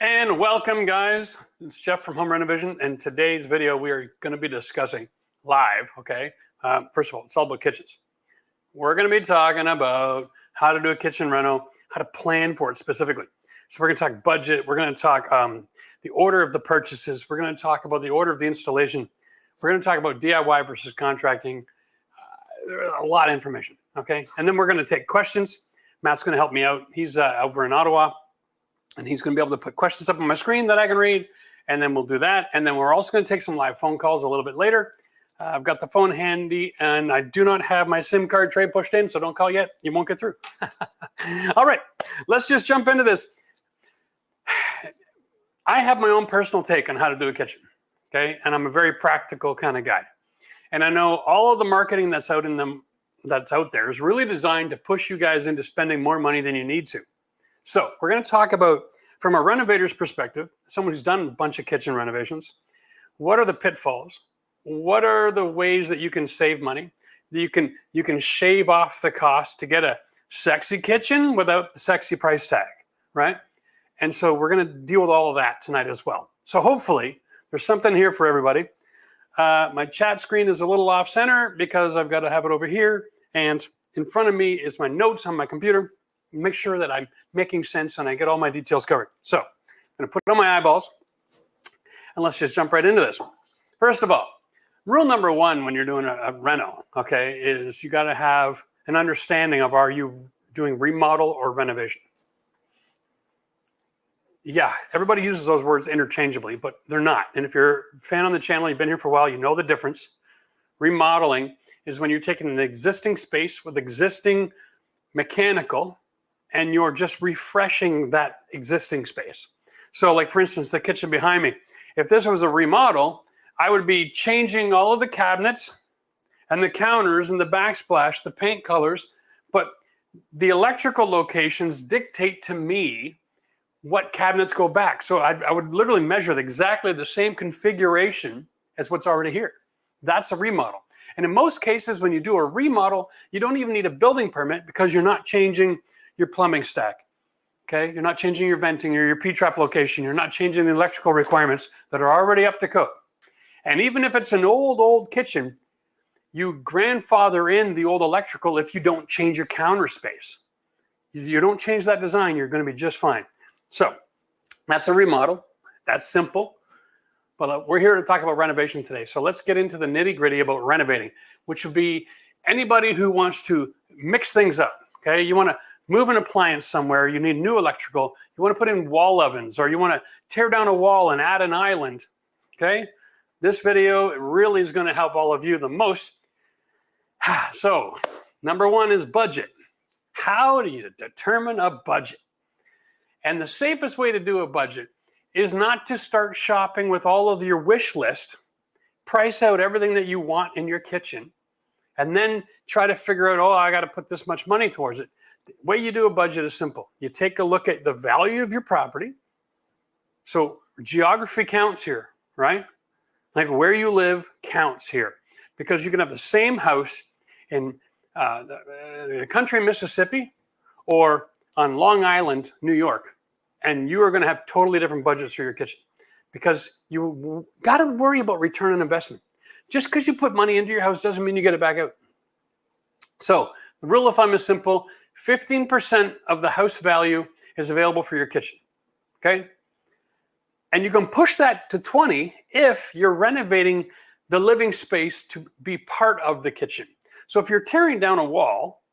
And welcome, guys. It's Jeff from Home Renovation, and today's video we are going to be discussing live, okay? First of all, it's all about kitchens. We're going to be talking about how to do a kitchen reno, how to plan for it specifically. So we're going to talk budget. We're going to talk the order of the purchases. We're going to talk about the order of the installation. We're going to talk about DIY versus contracting. A lot of information, okay? And then we're going to take questions. Matt's going to help me out. He's over in Ottawa. And he's going to be able to put questions up on my screen that I can read, and then we'll do that. And then we're also going to take some live phone calls a little bit later. I've got the phone handy, and I do not have my SIM card tray pushed in, so don't call yet. You won't get through. All right, let's just jump into this. I have my own personal take on how to do a kitchen, okay? And I'm a very practical kind of guy. And I know all of the marketing that's out there is really designed to push you guys into spending more money than you need to. So we're going to talk about, from a renovator's perspective, someone who's done a bunch of kitchen renovations, what are the pitfalls? What are the ways that you can save money? You can shave off the cost to get a sexy kitchen without the sexy price tag, right? And so we're going to deal with all of that tonight as well. So hopefully there's something here for everybody. My chat screen is a little off center because I've got to have it over here. And in front of me is my notes on my computer. Make sure that I'm making sense and I get all my details covered. So I'm going to put it on my eyeballs and let's just jump right into this. First of all, rule number one when you're doing a reno, okay, is you got to have an understanding of, are you doing remodel or renovation? Yeah, everybody uses those words interchangeably, but they're not. And if you're a fan on the channel, you've been here for a while, you know the difference. Remodeling is when you're taking an existing space with existing mechanical and you're just refreshing that existing space. So like, for instance, the kitchen behind me, if this was a remodel, I would be changing all of the cabinets and the counters and the backsplash, the paint colors, but the electrical locations dictate to me what cabinets go back. So I would literally measure exactly the same configuration as what's already here. That's a remodel. And in most cases, when you do a remodel, you don't even need a building permit because you're not changing your plumbing stack, okay? You're not changing your venting or your P-trap location. You're not changing the electrical requirements that are already up to code. And even if it's an old kitchen, you grandfather in the old electrical if you don't change your counter space. You don't change that design, you're going to be just fine. So that's a remodel. That's simple. But we're here to talk about renovation today. So let's get into the nitty-gritty about renovating, which would be anybody who wants to mix things up, okay? You want to move an appliance somewhere, you need new electrical, you want to put in wall ovens, or you want to tear down a wall and add an island, okay? This video really is going to help all of you the most. So, number one is budget. How do you determine a budget? And the safest way to do a budget is not to start shopping with all of your wish list, price out everything that you want in your kitchen, and then try to figure out, oh, I got to put this much money towards it. The way you do a budget is simple. You take a look at the value of your property. So geography counts here, right? Like where you live counts here, because you can have the same house in the country, Mississippi, or on Long Island, New York, and you are going to have totally different budgets for your kitchen because you got to worry about return on investment. Just because you put money into your house doesn't mean you get it back out. So the rule of thumb is simple. 15% of the house value is available for your kitchen, okay? And you can push that to 20 if you're renovating the living space to be part of the kitchen. So if you're tearing down a wall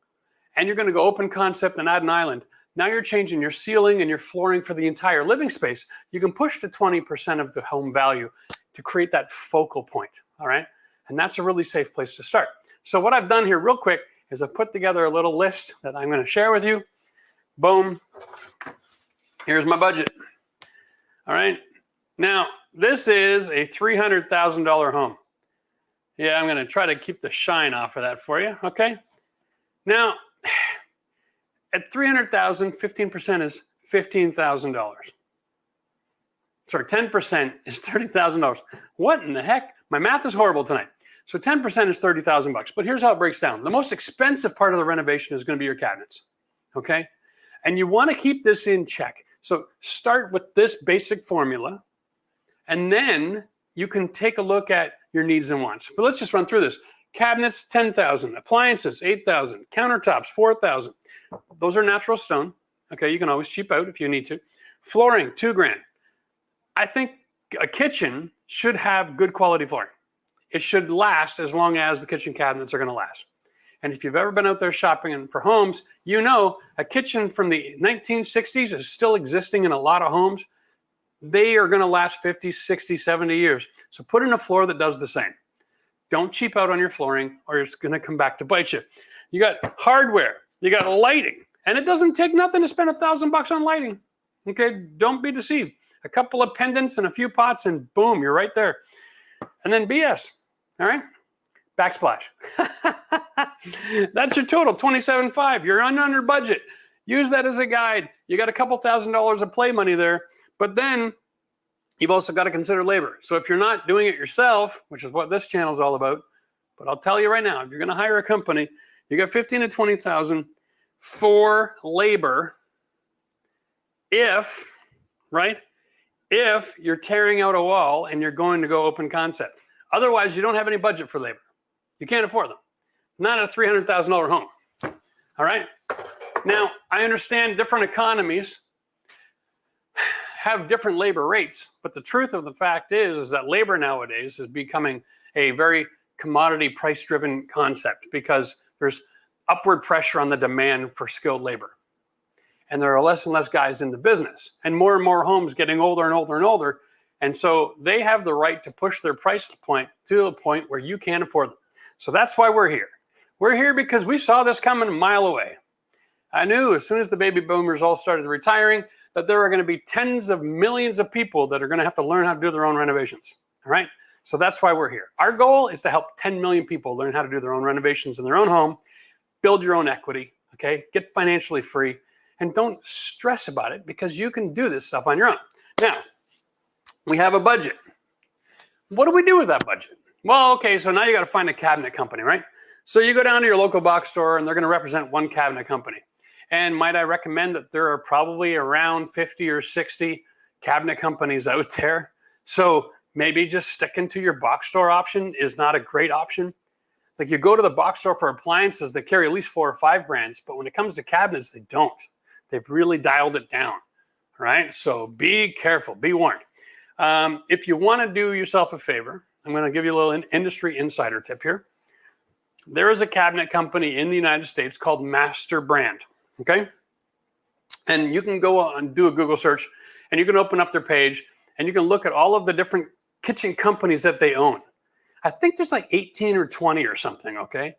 and you're going to go open concept and add an island, now you're changing your ceiling and your flooring for the entire living space. You can push to 20% of the home value to create that focal point, all right? And that's a really safe place to start. So what I've done here real quick is I've put together a little list that I'm going to share with you. Boom. Here's my budget. All right. Now, this is a $300,000 home. Yeah, I'm going to try to keep the shine off of that for you, okay? Now, at $300,000, 15% is $15,000. Sorry, 10% is $30,000. What in the heck? My math is horrible tonight. So 10% is 30,000 bucks. But here's how it breaks down. The most expensive part of the renovation is going to be your cabinets, okay? And you want to keep this in check. So start with this basic formula, and then you can take a look at your needs and wants. But let's just run through this. Cabinets, 10,000. Appliances, 8,000. Countertops, 4,000. Those are natural stone. Okay, you can always cheap out if you need to. Flooring, $2,000. I think a kitchen should have good quality flooring. It should last as long as the kitchen cabinets are going to last. And if you've ever been out there shopping for homes, you know a kitchen from the 1960s is still existing in a lot of homes. They are going to last 50, 60, 70 years. So put in a floor that does the same. Don't cheap out on your flooring or it's going to come back to bite you. You got hardware, you got lighting, and it doesn't take nothing to spend $1,000 on lighting. Okay, don't be deceived. A couple of pendants and a few pots and boom, you're right there. And then BS, all right? Backsplash. That's your total, $27,500. You're under budget. Use that as a guide. You got a couple $1,000s of play money there, but then you've also got to consider labor. So if you're not doing it yourself, which is what this channel is all about, but I'll tell you right now, if you're going to hire a company, you got $15,000 to $20,000 for labor. If you're tearing out a wall and you're going to go open concept. Otherwise, you don't have any budget for labor. You can't afford them. Not a $300,000 home. All right? Now, I understand different economies have different labor rates, but the truth of the fact is that labor nowadays is becoming a very commodity price-driven concept because there's upward pressure on the demand for skilled labor. And there are less and less guys in the business, and more homes getting older and older and older. And so they have the right to push their price point to a point where you can't afford them. So that's why we're here. We're here because we saw this coming a mile away. I knew as soon as the baby boomers all started retiring that there are going to be tens of millions of people that are going to have to learn how to do their own renovations. All right. So that's why we're here. Our goal is to help 10 million people learn how to do their own renovations in their own home, build your own equity, okay, get financially free, and don't stress about it because you can do this stuff on your own. Now, we have a budget. What do we do with that budget? Well, okay, so now you got to find a cabinet company, right? So you go down to your local box store and they're going to represent one cabinet company. And might I recommend that there are probably around 50 or 60 cabinet companies out there. So maybe just sticking to your box store option is not a great option. Like you go to the box store for appliances, they carry at least 4 or 5 brands, but when it comes to cabinets, they don't. They've really dialed it down, right? So be careful, be warned. If you want to do yourself a favor, I'm going to give you a little industry insider tip here. There is a cabinet company in the United States called Master Brand, okay? And you can go and do a Google search, and you can open up their page, and you can look at all of the different kitchen companies that they own. I think there's like 18 or 20 or something, okay?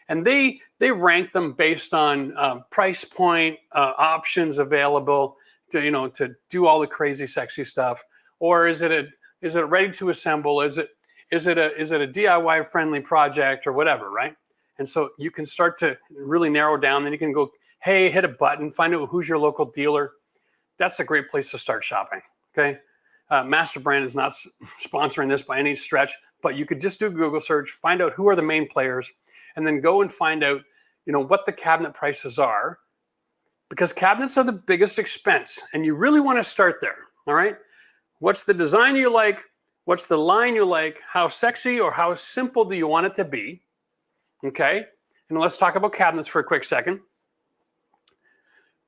And they rank them based on price point, options available to do all the crazy, sexy stuff, or is it ready to assemble? Is it a DIY friendly project or whatever, right? And so you can start to really narrow down. Then you can go, hey, hit a button, find out who's your local dealer. That's a great place to start shopping. Okay, Master Brand is not sponsoring this by any stretch, but you could just do a Google search, find out who are the main players, and then go and find out, what the cabinet prices are, because cabinets are the biggest expense, and you really want to start there. All right, what's the design you like? What's the line you like? How sexy or how simple do you want it to be? Okay, and let's talk about cabinets for a quick second.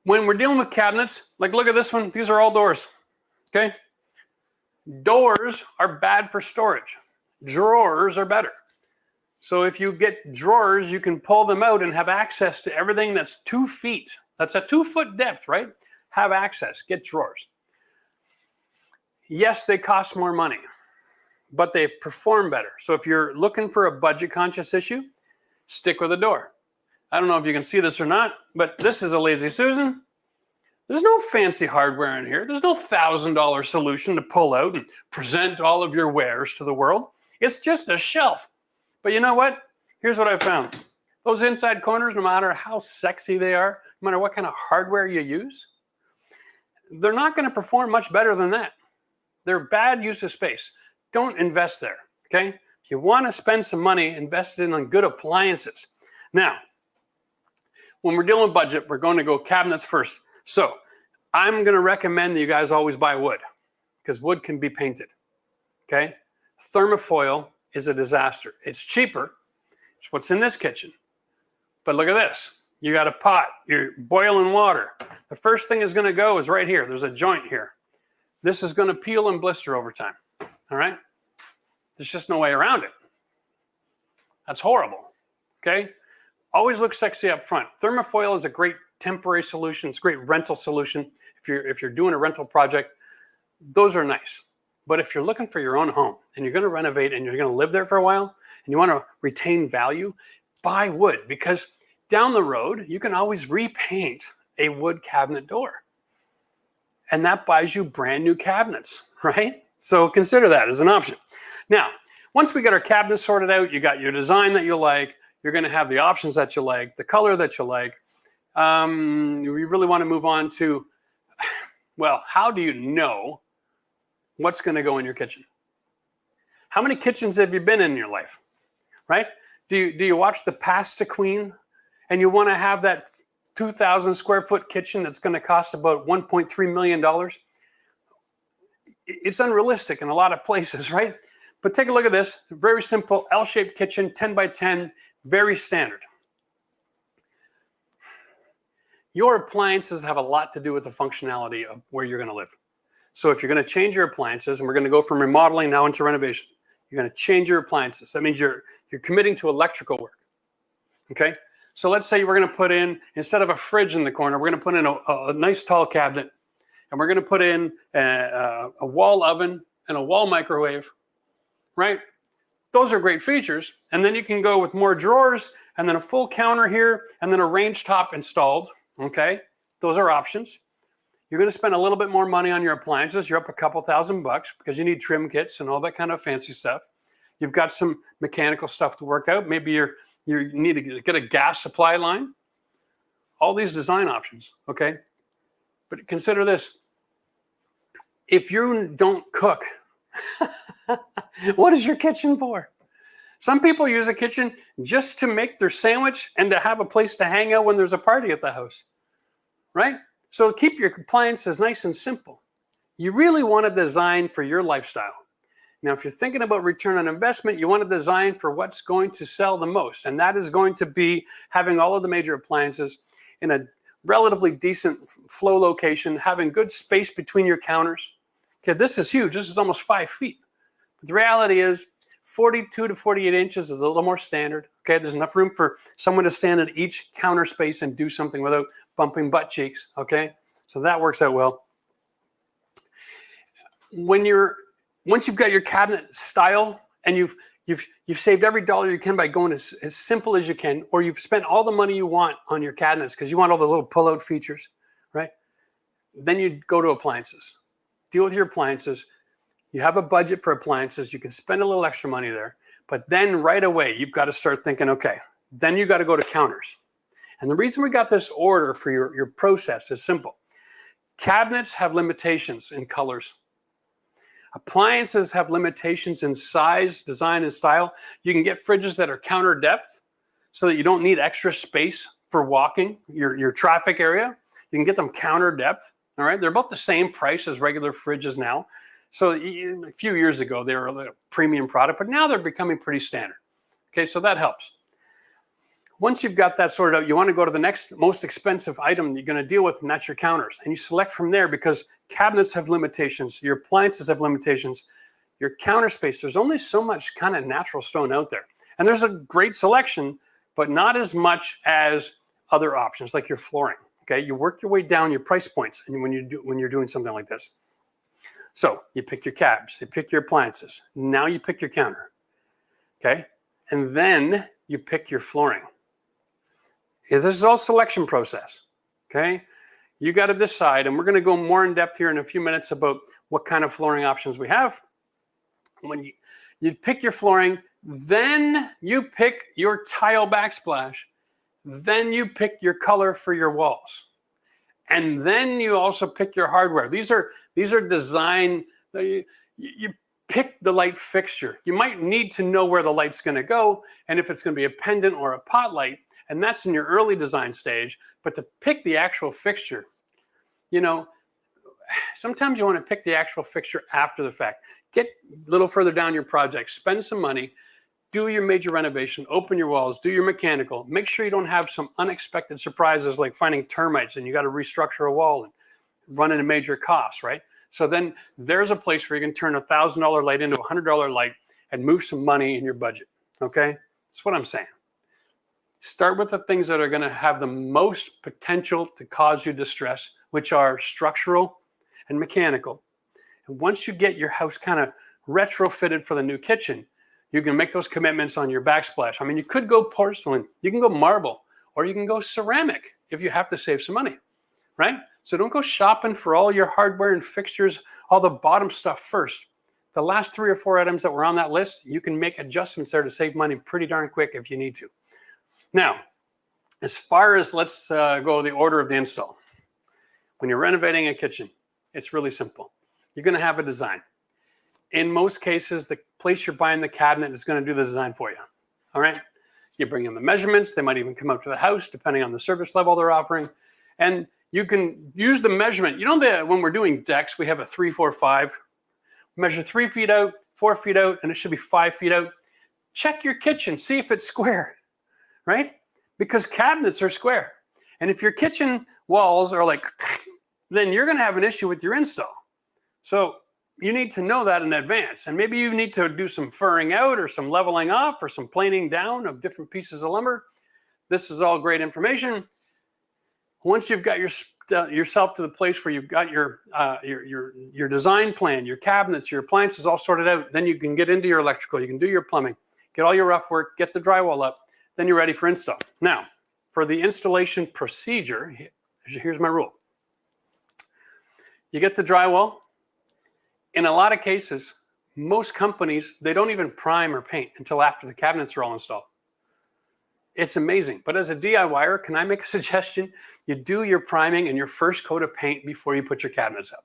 When we're dealing with cabinets, like look at this one, these are all doors, okay? Doors are bad for storage. Drawers are better. So if you get drawers, you can pull them out and have access to everything that's 2 feet. That's a 2-foot depth, right? Have access, get drawers. Yes, they cost more money, but they perform better. So if you're looking for a budget conscious issue, stick with a door. I don't know if you can see this or not, but this is a Lazy Susan. There's no fancy hardware in here. There's no $1,000 solution to pull out and present all of your wares to the world. It's just a shelf. But you know what? Here's what I found. Those inside corners, no matter how sexy they are, no matter what kind of hardware you use, they're not going to perform much better than that. They're bad use of space. Don't invest there, okay? If you want to spend some money, invest it in good appliances. Now, when we're dealing with budget, we're going to go cabinets first. So I'm going to recommend that you guys always buy wood because wood can be painted. Okay. Thermofoil is a disaster. It's cheaper. It's what's in this kitchen. But look at this. You got a pot. You're boiling water. The first thing is going to go is right here. There's a joint here. This is going to peel and blister over time. All right. There's just no way around it. That's horrible. Okay. Always look sexy up front. Thermofoil is a great temporary solution. It's a great rental solution. If you're doing a rental project, those are nice. But if you're looking for your own home and you're going to renovate and you're going to live there for a while and you want to retain value, buy wood, because down the road, you can always repaint a wood cabinet door. And that buys you brand new cabinets, right? So consider that as an option. Now, once we get our cabinets sorted out, you got your design that you like, you're going to have the options that you like, the color that you like. We really want to move on to, well, how do you know what's going to go in your kitchen? How many kitchens have you been in your life, right? Do you watch The Pasta Queen and you want to have that 2,000 square foot kitchen that's going to cost about $1.3 million? It's unrealistic in a lot of places, right? But take a look at this. Very simple L-shaped kitchen, 10 by 10, very standard. Your appliances have a lot to do with the functionality of where you're going to live. So if you're going to change your appliances, and we're going to go from remodeling now into renovation, you're going to change your appliances. That means you're committing to electrical work. Okay? So let's say we're going to put in, instead of a fridge in the corner, we're going to put in a nice tall cabinet, and we're going to put in a wall oven and a wall microwave, right? Those are great features. And then you can go with more drawers and then a full counter here and then a range top installed. Okay, those are options. You're going to spend a little bit more money on your appliances. You're up a couple $1,000 because you need trim kits and all that kind of fancy stuff. You've got some mechanical stuff to work out. Maybe you need to get a gas supply line. All these design options, okay? But consider this. If you don't cook, what is your kitchen for? Some people use a kitchen just to make their sandwich and to have a place to hang out when there's a party at the house, right? So keep your appliances nice and simple. You really want to design for your lifestyle. Now, if you're thinking about return on investment, you want to design for what's going to sell the most. And that is going to be having all of the major appliances in a relatively decent flow location, having good space between your counters. Okay, this is huge. This is almost 5 feet. But the reality is 42 to 48 inches is a little more standard. Okay, there's enough room for someone to stand at each counter space and do something without bumping butt cheeks. Okay, so that works out well. Once you've got your cabinet style and you've saved every dollar you can by going as simple as you can, or you've spent all the money you want on your cabinets because you want all the little pull-out features, right? Then you go to appliances. Deal with your appliances. You have a budget for appliances. You can spend a little extra money there. But then right away, you've got to start thinking, okay, then you got to go to counters. And the reason we got this order for your process is simple. Cabinets have limitations in colors. Appliances have limitations in size, design, and style. You can get fridges that are counter depth so that you don't need extra space for walking your traffic area. You can get them counter depth. All right, they're about the same price as regular fridges now. So a few years ago, they were a premium product, but now they're becoming pretty standard. Okay, so that helps. Once you've got that sorted out, you want to go to the next most expensive item you're going to deal with, and that's your counters. And you select from there because cabinets have limitations. Your appliances have limitations. Your counter space, there's only so much kind of natural stone out there. And there's a great selection, but not as much as other options like your flooring. Okay, you work your way down your price points and when you're doing something like this. So you pick your cabs, you pick your appliances. Now you pick your counter. Okay, and then you pick your flooring. This is all selection process. Okay, you got to decide, and we're going to go more in depth here in a few minutes about what kind of flooring options we have. When you pick your flooring, then you pick your tile backsplash. Then you pick your color for your walls. And then you also pick your hardware. These are design, you pick the light fixture. You might need to know where the light's going to go and if it's going to be a pendant or a pot light, and that's in your early design stage. But to pick the actual fixture, sometimes you want to pick the actual fixture after the fact. Get a little further down your project, spend some money, do your major renovation, open your walls, do your mechanical. Make sure you don't have some unexpected surprises like finding termites and you got to restructure a wall and run into major costs, right? So then there's a place where you can turn $1,000 light into a $100 light and move some money in your budget, okay? That's what I'm saying. Start with the things that are going to have the most potential to cause you distress, which are structural and mechanical. And once you get your house kind of retrofitted for the new kitchen, you can make those commitments on your backsplash. I mean, you could go porcelain, you can go marble, or you can go ceramic if you have to save some money, right? So don't go shopping for all your hardware and fixtures, all the bottom stuff first. The last 3 or 4 items that were on that list, you can make adjustments there to save money pretty darn quick if you need to. Now, as far as let's go the order of the install. When you're renovating a kitchen, it's really simple. You're going to have a design. In most cases, the place you're buying the cabinet is going to do the design for you. All right? You bring in the measurements. They might even come out to the house, depending on the service level they're offering. And you can use the measurement. You know that when we're doing decks, we have a 3, 4, 5. Measure 3 feet out, 4 feet out, and it should be 5 feet out. Check your kitchen. See if it's square, right? Because cabinets are square. And if your kitchen walls are like, then you're going to have an issue with your install. So you need to know that in advance. And maybe you need to do some furring out or some leveling off or some planing down of different pieces of lumber. This is all great information. Once you've got yourself to the place where you've got your design plan, your cabinets, your appliances all sorted out, then you can get into your electrical, you can do your plumbing, get all your rough work, get the drywall up, then you're ready for install. Now, for the installation procedure, here's my rule. You get the drywall. In a lot of cases, most companies, they don't even prime or paint until after the cabinets are all installed. It's amazing. But as a DIYer, can I make a suggestion? You do your priming and your first coat of paint before you put your cabinets up.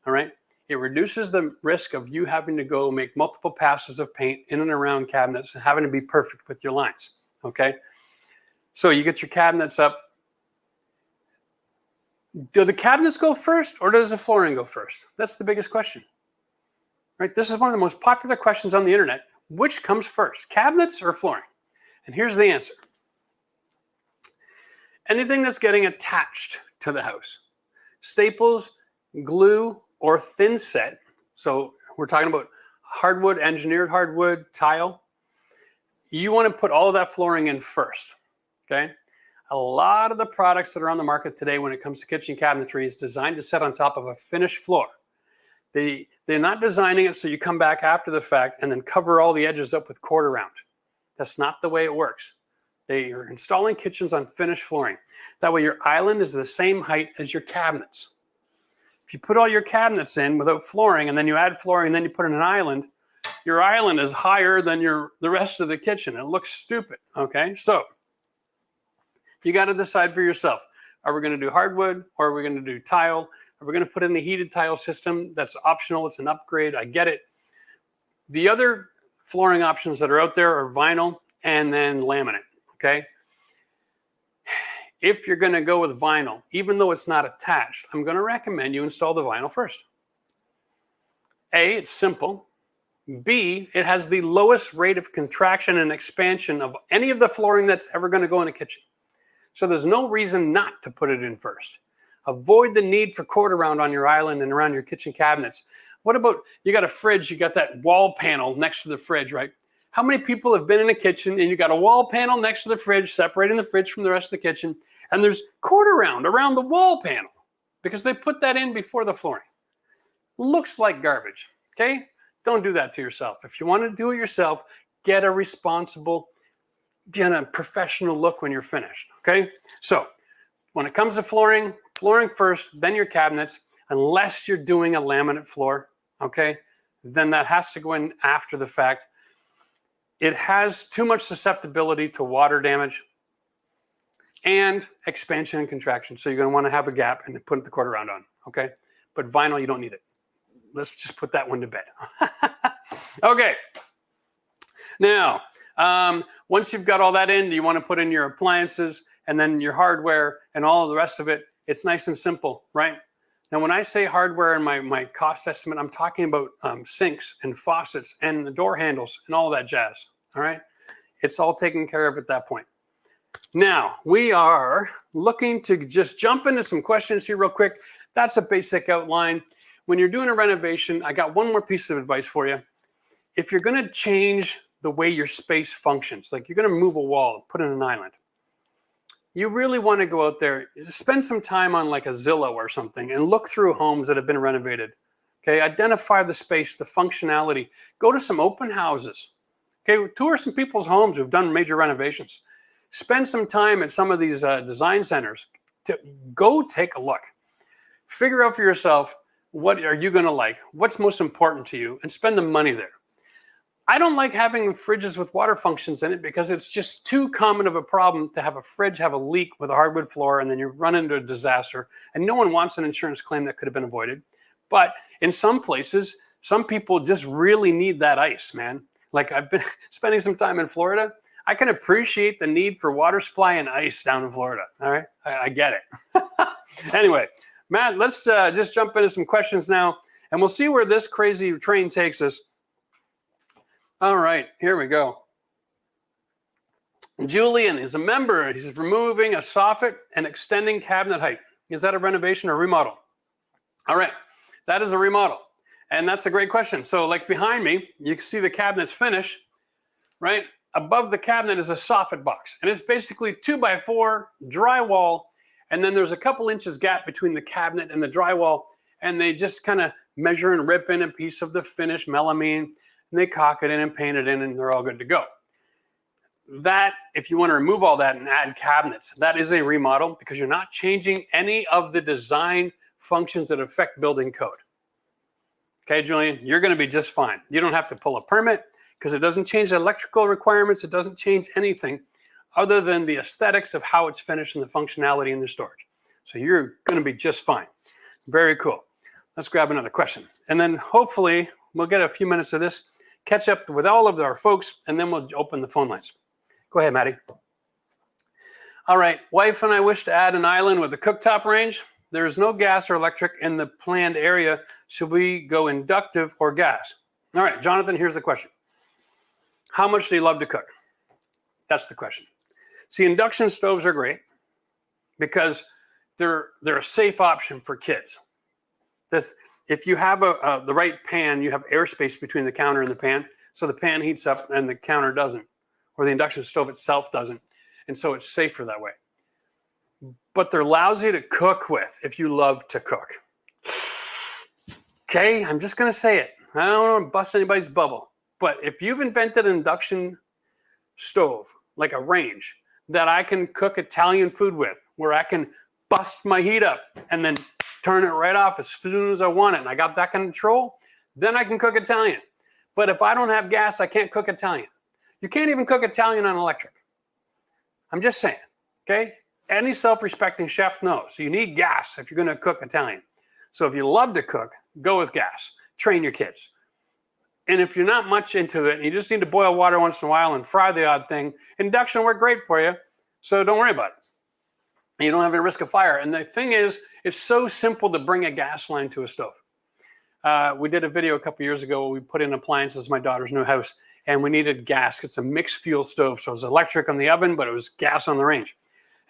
All right? It reduces the risk of you having to go make multiple passes of paint in and around cabinets and having to be perfect with your lines. Okay? So you get your cabinets up. Do the cabinets go first or does the flooring go first? That's the biggest question. Right? This is one of the most popular questions on the internet. Which comes first, cabinets or flooring? And here's the answer. Anything that's getting attached to the house, staples, glue, or thin set. So we're talking about hardwood, engineered hardwood, tile. You want to put all of that flooring in first, okay? A lot of the products that are on the market today when it comes to kitchen cabinetry is designed to set on top of a finished floor. They're not designing it so you come back after the fact and then cover all the edges up with cord around. That's not the way it works. They are installing kitchens on finished flooring. That way your island is the same height as your cabinets. If you put all your cabinets in without flooring and then you add flooring and then you put in an island, your island is higher than the rest of the kitchen. It looks stupid, okay? So you got to decide for yourself. Are we going to do hardwood or are we going to do tile? Are we going to put in the heated tile system? That's optional. It's an upgrade. I get it. The other flooring options that are out there are vinyl and then laminate, okay? If you're going to go with vinyl, even though it's not attached, I'm going to recommend you install the vinyl first. A, it's simple. B, it has the lowest rate of contraction and expansion of any of the flooring that's ever going to go in a kitchen. So there's no reason not to put it in first. Avoid the need for cord around on your island and around your kitchen cabinets. What about, you got a fridge, you got that wall panel next to the fridge, right? How many people have been in a kitchen and you got a wall panel next to the fridge, separating the fridge from the rest of the kitchen, and there's cord around the wall panel because they put that in before the flooring. Looks like garbage, okay? Don't do that to yourself. If you want to do it yourself, get a responsible, get a professional look when you're finished, okay? So when it comes to flooring first, then your cabinets, unless you're doing a laminate floor, okay, then that has to go in after the fact. It has too much susceptibility to water damage and expansion and contraction. So you're going to want to have a gap and put the cord around on, okay? But vinyl, you don't need it. Let's just put that one to bed. Okay. Now, once you've got all that in, you want to put in your appliances and then your hardware and all of the rest of it. It's nice and simple, right? Now, when I say hardware in my cost estimate, I'm talking about sinks and faucets and the door handles and all that jazz. All right. It's all taken care of at that point. Now, we are looking to just jump into some questions here real quick. That's a basic outline. When you're doing a renovation, I got one more piece of advice for you. If you're going to change the way your space functions, like you're going to move a wall, put in an island, you really want to go out there, spend some time on like a Zillow or something and look through homes that have been renovated. Okay, identify the space, the functionality. Go to some open houses. Okay, tour some people's homes who've done major renovations. Spend some time at some of these design centers to go take a look. Figure out for yourself, what are you going to like? What's most important to you? And spend the money there. I don't like having fridges with water functions in it because it's just too common of a problem to have a fridge have a leak with a hardwood floor and then you run into a disaster. And no one wants an insurance claim that could have been avoided. But in some places, some people just really need that ice, man. Like I've been spending some time in Florida. I can appreciate the need for water supply and ice down in Florida. All right, I get it. Anyway, Matt, let's just jump into some questions now, and we'll see where this crazy train takes us. All right, here we go. Julian is a member. He's removing a soffit and extending cabinet height. Is that a renovation or remodel? All right, that is a remodel. And that's a great question. So like behind me, you can see the cabinet's finished, right? Above the cabinet is a soffit box. And it's basically 2x4 drywall. And then there's a couple inches gap between the cabinet and the drywall. And they just kind of measure and rip in a piece of the finished melamine. And they caulk it in and paint it in, and they're all good to go. That, if you want to remove all that and add cabinets, that is a remodel because you're not changing any of the design functions that affect building code. Okay, Julian, you're going to be just fine. You don't have to pull a permit because it doesn't change the electrical requirements. It doesn't change anything other than the aesthetics of how it's finished and the functionality in the storage. So you're going to be just fine. Very cool. Let's grab another question. And then hopefully we'll get a few minutes of this, catch up with all of our folks, and then we'll open the phone lines. Go ahead, Maddie. All right, wife and I wish to add an island with a cooktop range. There is no gas or electric in the planned area. Should we go inductive or gas? All right, Jonathan, here's the question. How much do you love to cook? That's the question. See, induction stoves are great because they're a safe option for kids. If you have the right pan, you have airspace between the counter and the pan, so the pan heats up and the counter doesn't, or the induction stove itself doesn't, and so it's safer that way. But they're lousy to cook with if you love to cook. Okay, I'm just going to say it. I don't want to bust anybody's bubble. But if you've invented an induction stove, like a range, that I can cook Italian food with, where I can bust my heat up and then turn it right off as soon as I want it, and I got that control, then I can cook Italian. But if I don't have gas, I can't cook Italian. You can't even cook Italian on electric. I'm just saying, okay? Any self-respecting chef knows you need gas if you're going to cook Italian. So if you love to cook, go with gas. Train your kids. And if you're not much into it and you just need to boil water once in a while and fry the odd thing, induction will work great for you. So don't worry about it. You don't have any risk of fire. And the thing is, it's so simple to bring a gas line to a stove. We did a video a couple years ago where we put in appliances in my daughter's new house, and we needed gas. It's a mixed fuel stove, so it was electric on the oven, but it was gas on the range.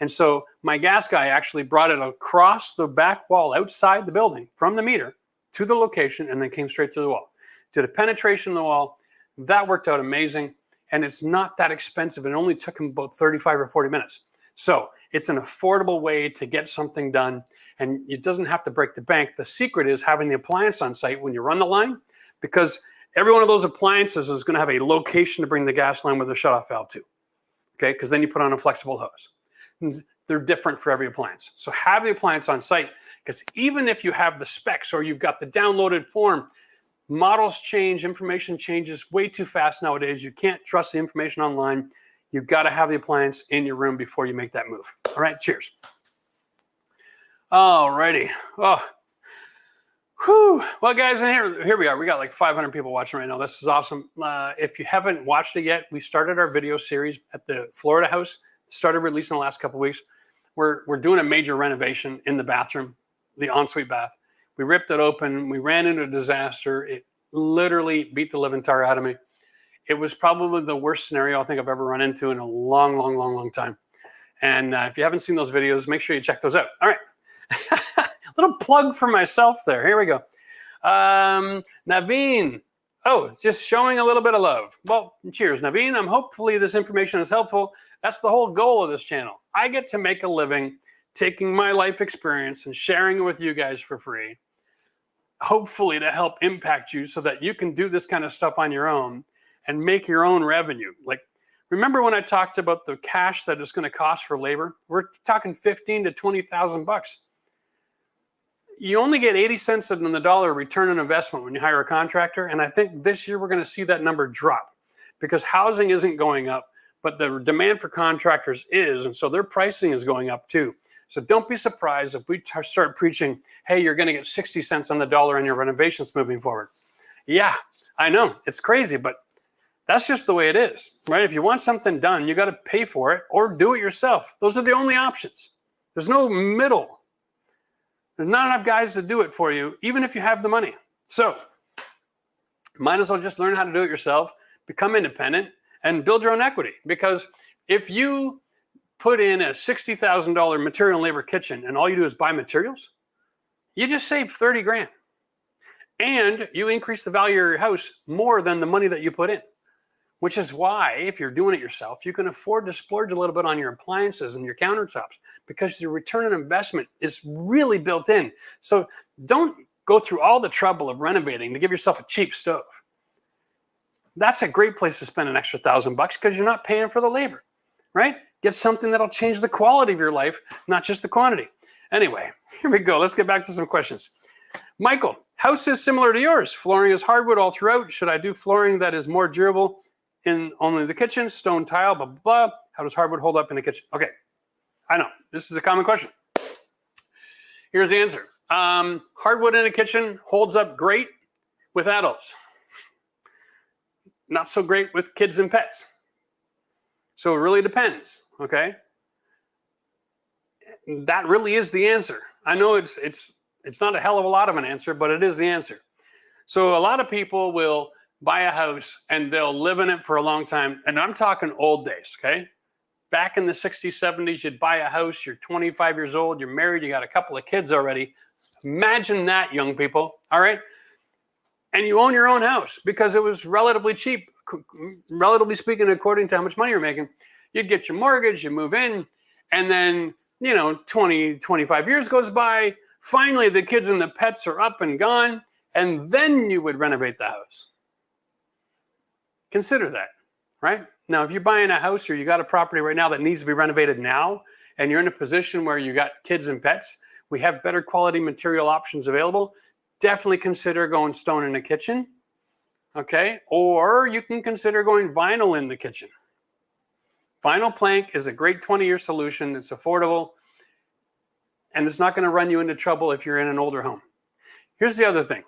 And so my gas guy actually brought it across the back wall outside the building from the meter to the location and then came straight through the wall. Did a penetration in the wall. That worked out amazing. And it's not that expensive. It only took him about 35 or 40 minutes. So it's an affordable way to get something done. And it doesn't have to break the bank. The secret is having the appliance on site when you run the line, because every one of those appliances is going to have a location to bring the gas line with a shutoff valve to. Okay, because then you put on a flexible hose. They're different for every appliance. So have the appliance on site, because even if you have the specs or you've got the downloaded form, models change, information changes way too fast nowadays. You can't trust the information online. You've got to have the appliance in your room before you make that move. All right, cheers. All righty. Oh, whew. Well, guys, and here we are. We got like 500 people watching right now. This is awesome. If you haven't watched it yet, we started our video series at the Florida house. Started releasing the last couple of weeks. We're doing a major renovation in the bathroom, the ensuite bath. We ripped it open. We ran into a disaster. It literally beat the living tar out of me. It was probably the worst scenario I think I've ever run into in a long time. And if you haven't seen those videos, make sure you check those out. All right. Little plug for myself there. Here we go. Naveen. Oh, just showing a little bit of love. Well, cheers, Naveen. Hopefully this information is helpful. That's the whole goal of this channel. I get to make a living taking my life experience and sharing it with you guys for free. Hopefully to help impact you so that you can do this kind of stuff on your own and make your own revenue. Like, remember when I talked about the cash that it's going to cost for labor? We're talking $15,000 to $20,000. You only get 80 cents on the dollar return on investment when you hire a contractor. And I think this year we're going to see that number drop because housing isn't going up, but the demand for contractors is. And so their pricing is going up too. So don't be surprised if we start preaching, hey, you're going to get 60 cents on the dollar in your renovations moving forward. Yeah, I know it's crazy, but that's just the way it is, right? If you want something done, you got to pay for it or do it yourself. Those are the only options. There's no middle. There's not enough guys to do it for you, even if you have the money. So might as well just learn how to do it yourself, become independent, and build your own equity. Because if you put in a $60,000 material and labor kitchen and all you do is buy materials, you just save 30 grand. And you increase the value of your house more than the money that you put in. Which is why, if you're doing it yourself, you can afford to splurge a little bit on your appliances and your countertops because your return on investment is really built in. So don't go through all the trouble of renovating to give yourself a cheap stove. That's a great place to spend an extra $1,000 because you're not paying for the labor, right? Get something that'll change the quality of your life, not just the quantity. Anyway, here we go. Let's get back to some questions. Michael, house is similar to yours. Flooring is hardwood all throughout. Should I do flooring that is more durable in only the kitchen? Stone tile, blah, blah, blah. How does hardwood hold up in the kitchen? Okay, I know. This is a common question. Here's the answer. Hardwood in a kitchen holds up great with adults. Not so great with kids and pets. So it really depends, okay? That really is the answer. I know it's not a hell of a lot of an answer, but it is the answer. So a lot of people will buy a house and they'll live in it for a long time. And I'm talking old days, okay? Back in the 60s, 70s, you'd buy a house, you're 25 years old, you're married, you got a couple of kids already. Imagine that, young people, all right? And you own your own house because it was relatively cheap, relatively speaking, according to how much money you're making. You'd get your mortgage, you move in, and then, 20, 25 years goes by. Finally, the kids and the pets are up and gone, and then you would renovate the house. Consider that, right? Now, if you're buying a house or you got a property right now that needs to be renovated now, and you're in a position where you got kids and pets, we have better quality material options available. Definitely consider going stone in the kitchen, okay? Or you can consider going vinyl in the kitchen. Vinyl plank is a great 20-year solution. It's affordable, and it's not going to run you into trouble if you're in an older home. Here's the other thing.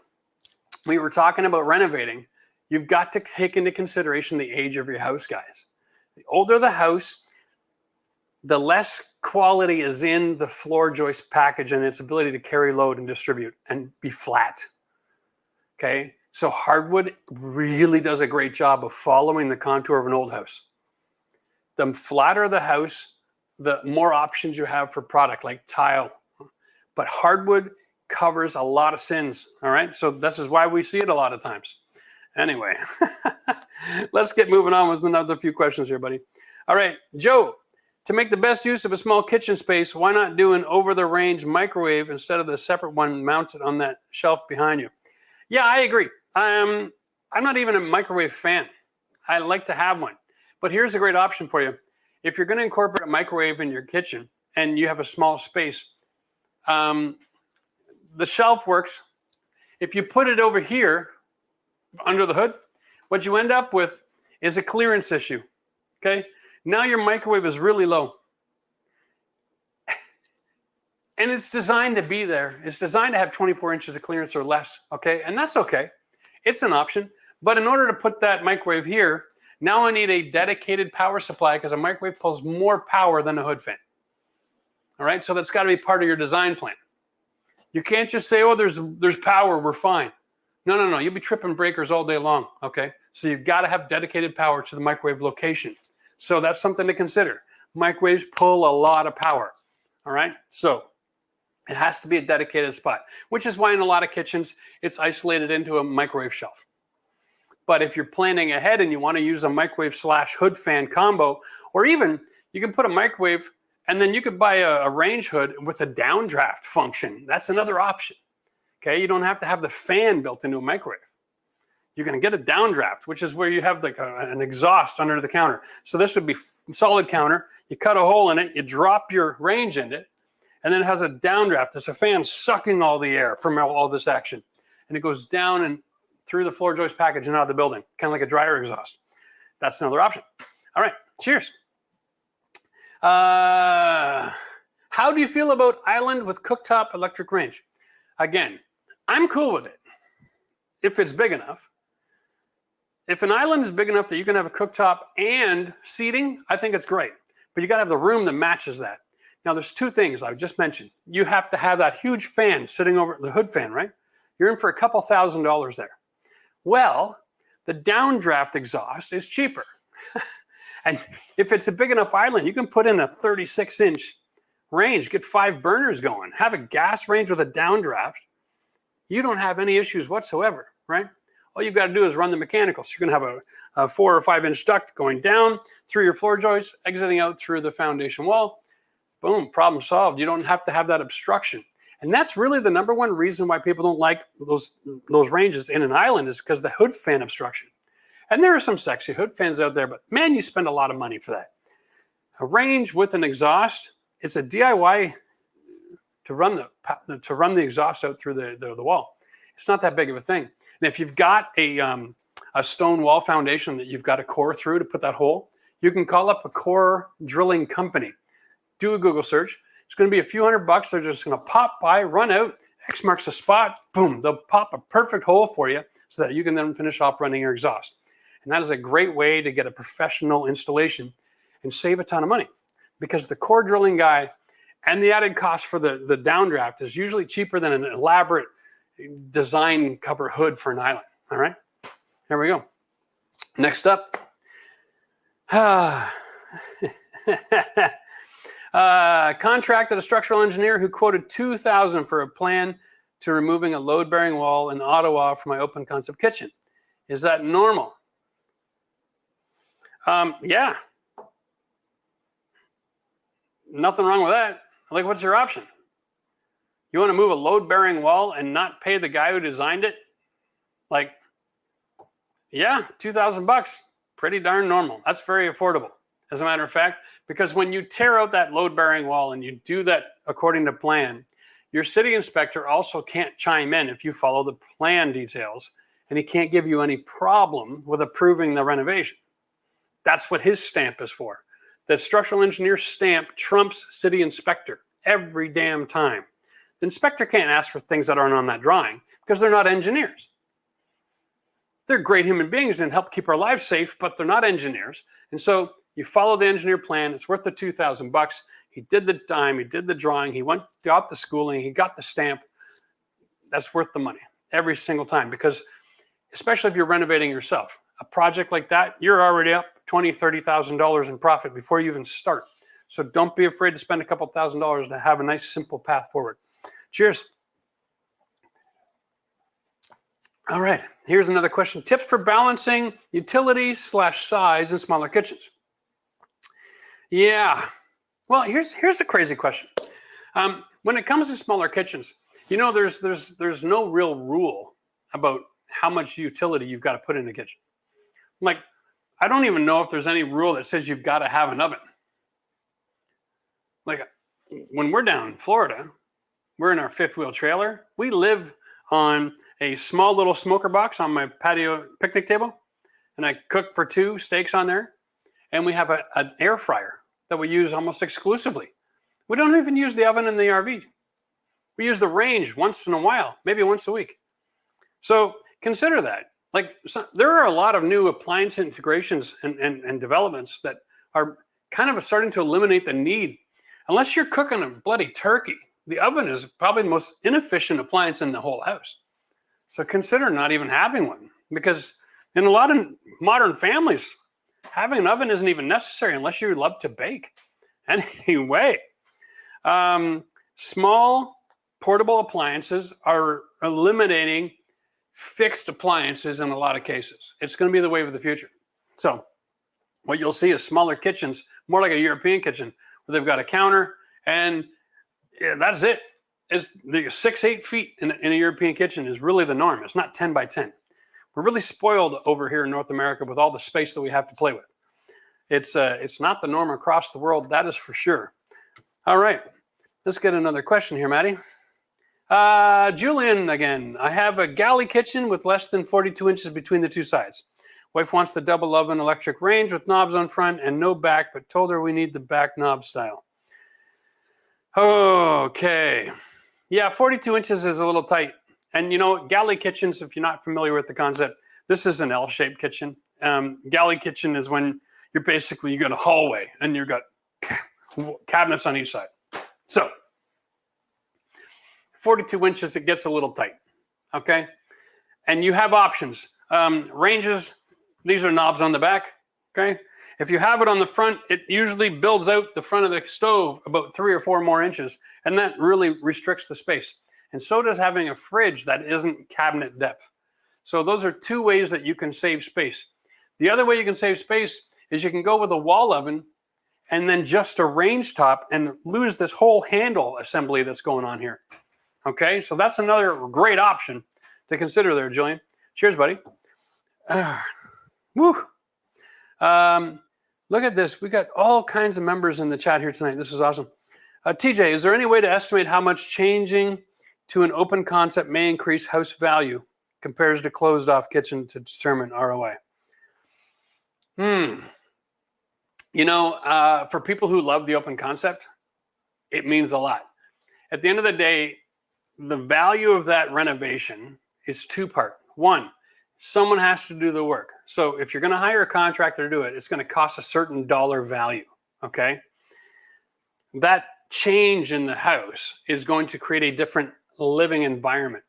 We were talking about renovating. You've got to take into consideration the age of your house, guys. The older the house, the less quality is in the floor joist package and its ability to carry load and distribute and be flat. Okay, so hardwood really does a great job of following the contour of an old house. The flatter the house, the more options you have for product like tile. But hardwood covers a lot of sins, all right? So this is why we see it a lot of times. Anyway, let's get moving on with another few questions here, buddy. All right, Joe. To make the best use of a small kitchen space, why not do an over-the-range microwave instead of the separate one mounted on that shelf behind you? Yeah, I agree. I'm not even a microwave fan. I like to have one. But here's a great option for you. If you're going to incorporate a microwave in your kitchen and you have a small space, the shelf works. If you put it over here under the hood, what you end up with is a clearance issue, okay? Now your microwave is really low. And it's designed to be there. It's designed to have 24 inches of clearance or less, okay? And that's okay. It's an option. But in order to put that microwave here, now I need a dedicated power supply because a microwave pulls more power than a hood fan. All right, so that's got to be part of your design plan. You can't just say, oh, there's power, we're fine. No. You'll be tripping breakers all day long, okay? So you've got to have dedicated power to the microwave location. So that's something to consider. Microwaves pull a lot of power, all right? So it has to be a dedicated spot, which is why in a lot of kitchens, it's isolated into a microwave shelf. But if you're planning ahead and you want to use a microwave / hood fan combo, or even you can put a microwave and then you could buy a range hood with a downdraft function. That's another option. Okay, you don't have to have the fan built into a microwave. You're going to get a downdraft, which is where you have like an exhaust under the counter. So this would be solid counter. You cut a hole in it, you drop your range in it, and then it has a downdraft. It's a fan sucking all the air from all this action. And it goes down and through the floor joist package and out of the building, kind of like a dryer exhaust. That's another option. All right, cheers. How do you feel about island with cooktop electric range? Again, I'm cool with it if it's big enough. If an island is big enough that you can have a cooktop and seating, I think it's great. But you got to have the room that matches that. Now, there's two things I've just mentioned. You have to have that huge fan sitting over the hood fan, right? You're in for a couple $1,000s there. Well, the downdraft exhaust is cheaper. And if it's a big enough island, you can put in a 36-inch range, get 5 burners going, have a gas range with a downdraft. You don't have any issues whatsoever, right? All you've got to do is run the mechanicals. You're going to have a 4 or 5-inch duct going down through your floor joists, exiting out through the foundation wall. Boom, problem solved. You don't have to have that obstruction. And that's really the number one reason why people don't like those ranges in an island, is because the hood fan obstruction. And there are some sexy hood fans out there, but man, you spend a lot of money for that. A range with an exhaust, it's a DIY to run the exhaust out through the wall. It's not that big of a thing. And if you've got a stone wall foundation that you've got to core through to put that hole, you can call up a core drilling company. Do a Google search. It's going to be a few $100. They're just going to pop by, run out, X marks the spot, boom, they'll pop a perfect hole for you so that you can then finish off running your exhaust. And that is a great way to get a professional installation and save a ton of money, because the core drilling guy and the added cost for the downdraft is usually cheaper than an elaborate design cover hood for an island. All right, here we go. Next up. Contracted a structural engineer who quoted $2,000 for a plan to removing a load-bearing wall in Ottawa for my open concept kitchen. Is that normal? Yeah. Nothing wrong with that. Like, what's your option? You want to move a load-bearing wall and not pay the guy who designed it? Like, yeah, $2,000. Pretty darn normal. That's very affordable, as a matter of fact, because when you tear out that load-bearing wall and you do that according to plan, your city inspector also can't chime in if you follow the plan details, and he can't give you any problem with approving the renovation. That's what his stamp is for. The structural engineer stamp trumps city inspector every damn time. The inspector can't ask for things that aren't on that drawing because they're not engineers. They're great human beings and help keep our lives safe, but they're not engineers. And so you follow the engineer plan. It's worth the $2,000. He did the dime. He did the drawing. He got the schooling. He got the stamp. That's worth the money every single time, because especially if you're renovating yourself, a project like that, you're already up $20,000, $30,000 in profit before you even start. So don't be afraid to spend a couple $1,000s to have a nice, simple path forward. Cheers. All right, here's another question. Tips for balancing utility / size in smaller kitchens. Yeah, well, here's a crazy question. When it comes to smaller kitchens, you know, there's no real rule about how much utility you've got to put in a kitchen. Like, I don't even know if there's any rule that says you've got to have an oven. Like, when we're down in Florida, we're in our 5th-wheel trailer. We live on a small little smoker box on my patio picnic table, and I cook for 2 steaks on there. And we have an air fryer that we use almost exclusively. We don't even use the oven in the RV. We use the range once in a while, maybe once a week. So consider that. Like, there are a lot of new appliance integrations and developments that are kind of starting to eliminate the need. Unless you're cooking a bloody turkey, the oven is probably the most inefficient appliance in the whole house. So consider not even having one, because in a lot of modern families, having an oven isn't even necessary unless you love to bake. Anyway, small portable appliances are eliminating fixed appliances in a lot of cases. It's going to be the wave of the future. So what you'll see is smaller kitchens, more like a European kitchen, where they've got a counter and that's it. It's the 6-8 feet in a European kitchen is really the norm. It's not 10 by 10. We're really spoiled over here in North America with all the space that we have to play with. It's not the norm across the world, that is for sure. All right, let's get another question here, Maddie. Julian again. I have a galley kitchen with less than 42 inches between the two sides. Wife wants the double oven electric range with knobs on front and no back, but told her we need the back knob style. Okay. Yeah, 42 inches is a little tight. And you know, galley kitchens, if you're not familiar with the concept, this is an L-shaped kitchen. Galley kitchen is when you got a hallway and you've got cabinets on each side. So 42 inches, it gets a little tight, okay? And you have options. Ranges, these are knobs on the back, okay? If you have it on the front, it usually builds out the front of the stove about 3 or 4 more inches, and that really restricts the space. And so does having a fridge that isn't cabinet depth. So those are 2 ways that you can save space. The other way you can save space is you can go with a wall oven and then just a range top and lose this whole handle assembly that's going on here. Okay, so that's another great option to consider there, Julian. Cheers, buddy. Woo. Look at this. We got all kinds of members in the chat here tonight. This is awesome. TJ, is there any way to estimate how much changing to an open concept may increase house value compared to closed off kitchen to determine ROI? You know, for people who love the open concept, it means a lot. At the end of the day, the value of that renovation is 2-part. 1, someone has to do the work. So if you're going to hire a contractor to do it, it's going to cost a certain dollar value, okay? That change in the house is going to create a different living environment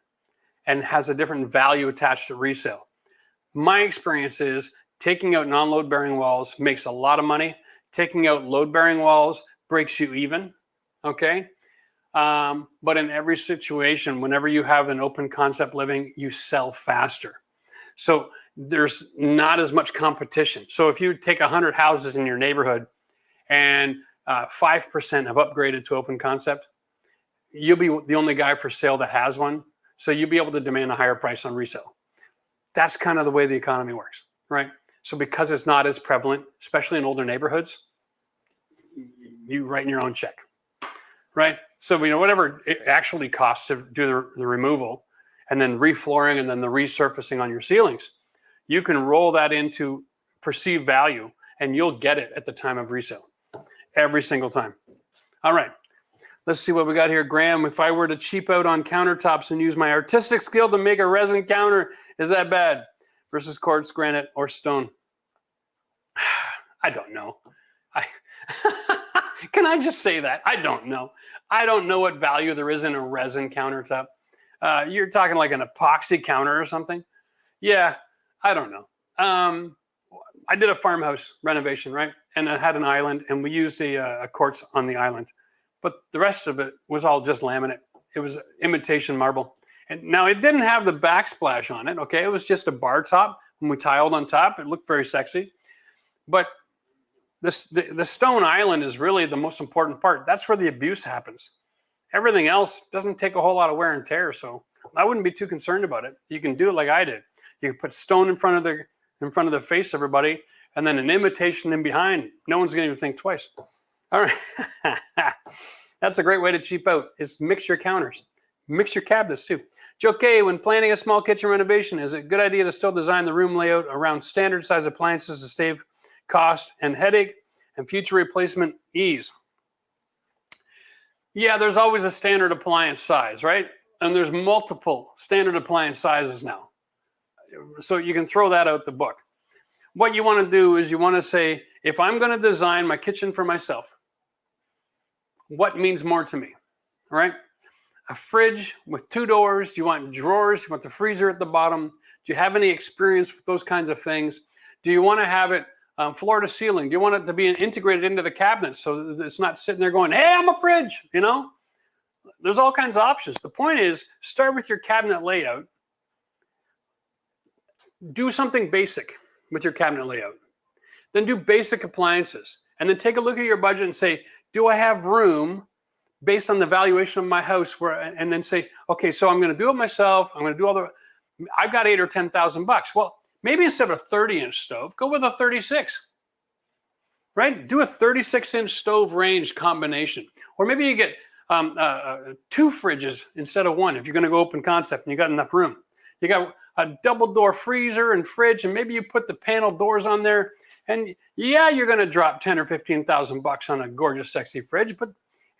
and has a different value attached to resale. My experience is taking out non-load bearing walls makes a lot of money. Taking out load bearing walls breaks you even, okay? But in every situation, whenever you have an open concept living, you sell faster. So there's not as much competition. So if you take 100 houses in your neighborhood and 5% have upgraded to open concept, you'll be the only guy for sale that has one. So you'll be able to demand a higher price on resale. That's kind of the way the economy works, right? So because it's not as prevalent, especially in older neighborhoods, you write in your own check, right? So, you know, whatever it actually costs to do the removal and then reflooring and then the resurfacing on your ceilings, you can roll that into perceived value and you'll get it at the time of resale every single time. All right, let's see what we got here. Graham, if I were to cheap out on countertops and use my artistic skill to make a resin counter, is that bad? Versus quartz, granite, or stone? I don't know. Can I just say that? I don't know. I don't know what value there is in a resin countertop. You're talking like an epoxy counter or something? Yeah, I don't know. I did a farmhouse renovation, right? And I had an island, and we used a quartz on the island. But the rest of it was all just laminate. It was imitation marble. And now it didn't have the backsplash on it, okay? It was just a bar top. When we tiled on top, it looked very sexy. But the stone island is really the most important part. That's where the abuse happens. Everything else doesn't take a whole lot of wear and tear, so I wouldn't be too concerned about it. You can do it like I did. You can put stone in front of the face of everybody, and then an imitation in behind. No one's going to even think twice. All right. That's a great way to cheap out, is mix your counters. Mix your cabinets too. Joe K, when planning a small kitchen renovation, is it a good idea to still design the room layout around standard size appliances to save cost and headache and future replacement ease? Yeah, there's always a standard appliance size, right? And there's multiple standard appliance sizes now. So you can throw that out the book. What you want to do is you want to say, if I'm going to design my kitchen for myself, what means more to me, right? a fridge with 2 doors? Do you want drawers? Do you want the freezer at the bottom? Do you have any experience with those kinds of things? Do you want to have it floor to ceiling? Do you want it to be integrated into the cabinet so that it's not sitting there going, hey, I'm a fridge, you know? There's all kinds of options. The point is, start with your cabinet layout. Do something basic with your cabinet layout. Then do basic appliances. And then take a look at your budget and say, do I have room based on the valuation of my house? And then say, okay, so I'm going to do it myself. I'm going to do all the, I've got 8 or 10,000 bucks. Well, maybe instead of a 30-inch stove, go with a 36, right? Do a 36-inch stove range combination. Or maybe you get 2 fridges instead of 1 if you're going to go open concept and you got enough room. You got a double door freezer and fridge, and maybe you put the panel doors on there. And yeah, you're going to drop 10 or 15,000 bucks on a gorgeous, sexy fridge. But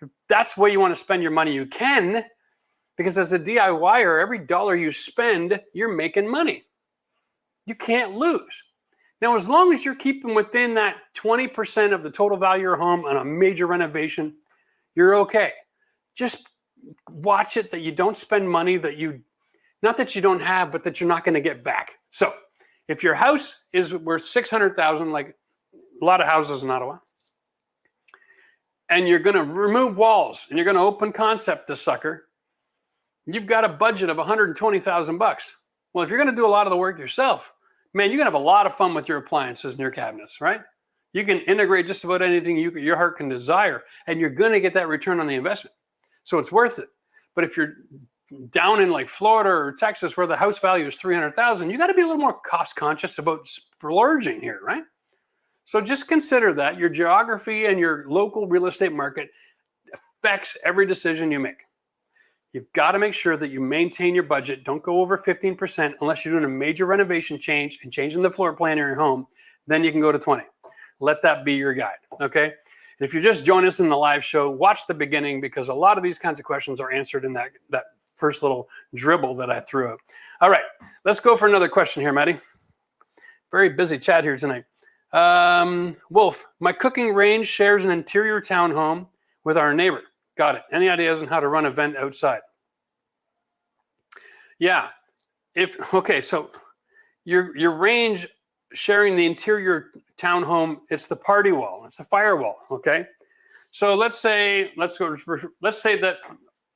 if that's the way you want to spend your money, you can. Because as a DIYer, every dollar you spend, you're making money. You can't lose. Now, as long as you're keeping within that 20% of the total value of your home on a major renovation, you're okay. Just watch it that you don't spend money that you, not that you don't have, but that you're not going to get back. So if your house is worth $600,000, like a lot of houses in Ottawa, and you're going to remove walls and you're going to open concept this sucker, you've got a budget of 120,000 bucks. Well, if you're going to do a lot of the work yourself, man, you're going to have a lot of fun with your appliances and your cabinets, right? You can integrate just about anything your heart can desire, and you're going to get that return on the investment. So it's worth it. But if you're down in like Florida or Texas where the house value is 300,000, you got to be a little more cost conscious about splurging here, right? So just consider that your geography and your local real estate market affects every decision you make. You've got to make sure that you maintain your budget. Don't go over 15% unless you're doing a major renovation change and changing the floor plan of your home. Then you can go to 20. Let that be your guide, okay? And if you just join us in the live show, watch the beginning because a lot of these kinds of questions are answered in that first little dribble that I threw out. All right, let's go for another question here, Maddie. Very busy chat here tonight. Wolf, my cooking range shares an interior townhome with our neighbor. Got it. Any ideas on how to run a vent outside? Yeah. Okay, so your range sharing the interior townhome, it's the party wall, it's the firewall, okay? So let's say that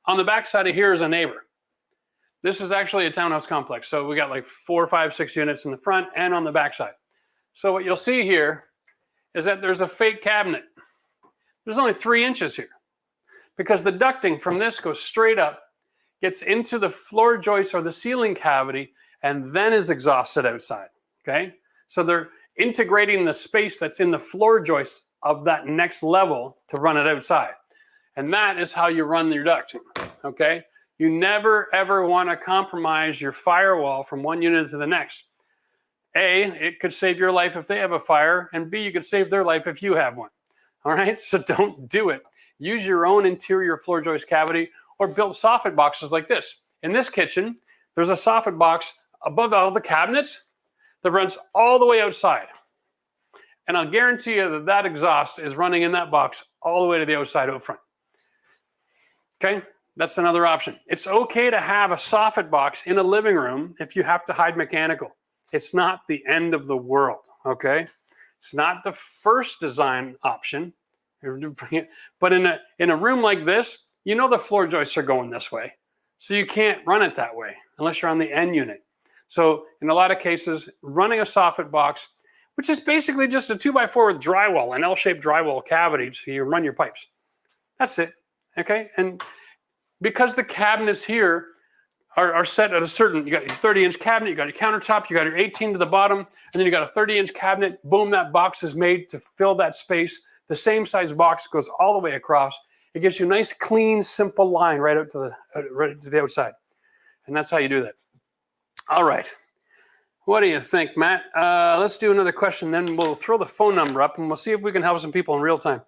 on the back side of here is a neighbor. This is actually a townhouse complex. So we got like 4, 5, 6 units in the front and on the back side. So what you'll see here is that there's a fake cabinet. There's only 3 inches here because the ducting from this goes straight up, gets into the floor joist or the ceiling cavity, and then is exhausted outside, okay? So they're integrating the space that's in the floor joist of that next level to run it outside. And that is how you run your ducting, okay? You never, ever want to compromise your firewall from one unit to the next. A, it could save your life if they have a fire, and B, you could save their life if you have one, all right? So don't do it. Use your own interior floor joist cavity or build soffit boxes like this. In this kitchen, there's a soffit box above all the cabinets that runs all the way outside. And I'll guarantee you that exhaust is running in that box all the way to the outside out front. Okay, that's another option. It's okay to have a soffit box in a living room if you have to hide mechanical. It's not the end of the world, okay? It's not the first design option. But in a room like this, you know the floor joists are going this way. So you can't run it that way unless you're on the end unit. So in a lot of cases, running a soffit box, which is basically just a 2x4 with drywall, an L-shaped drywall cavity, so you run your pipes. That's it, okay? And because the cabinets here are set at a certain, you got your 30-inch cabinet, you got your countertop, you got your 18 to the bottom, and then you got a 30-inch cabinet, boom, that box is made to fill that space. The same size box goes all the way across. It gives you a nice, clean, simple line right out to the outside. And that's how you do that. All right. What do you think, Matt? Let's do another question, then we'll throw the phone number up and we'll see if we can help some people in real time.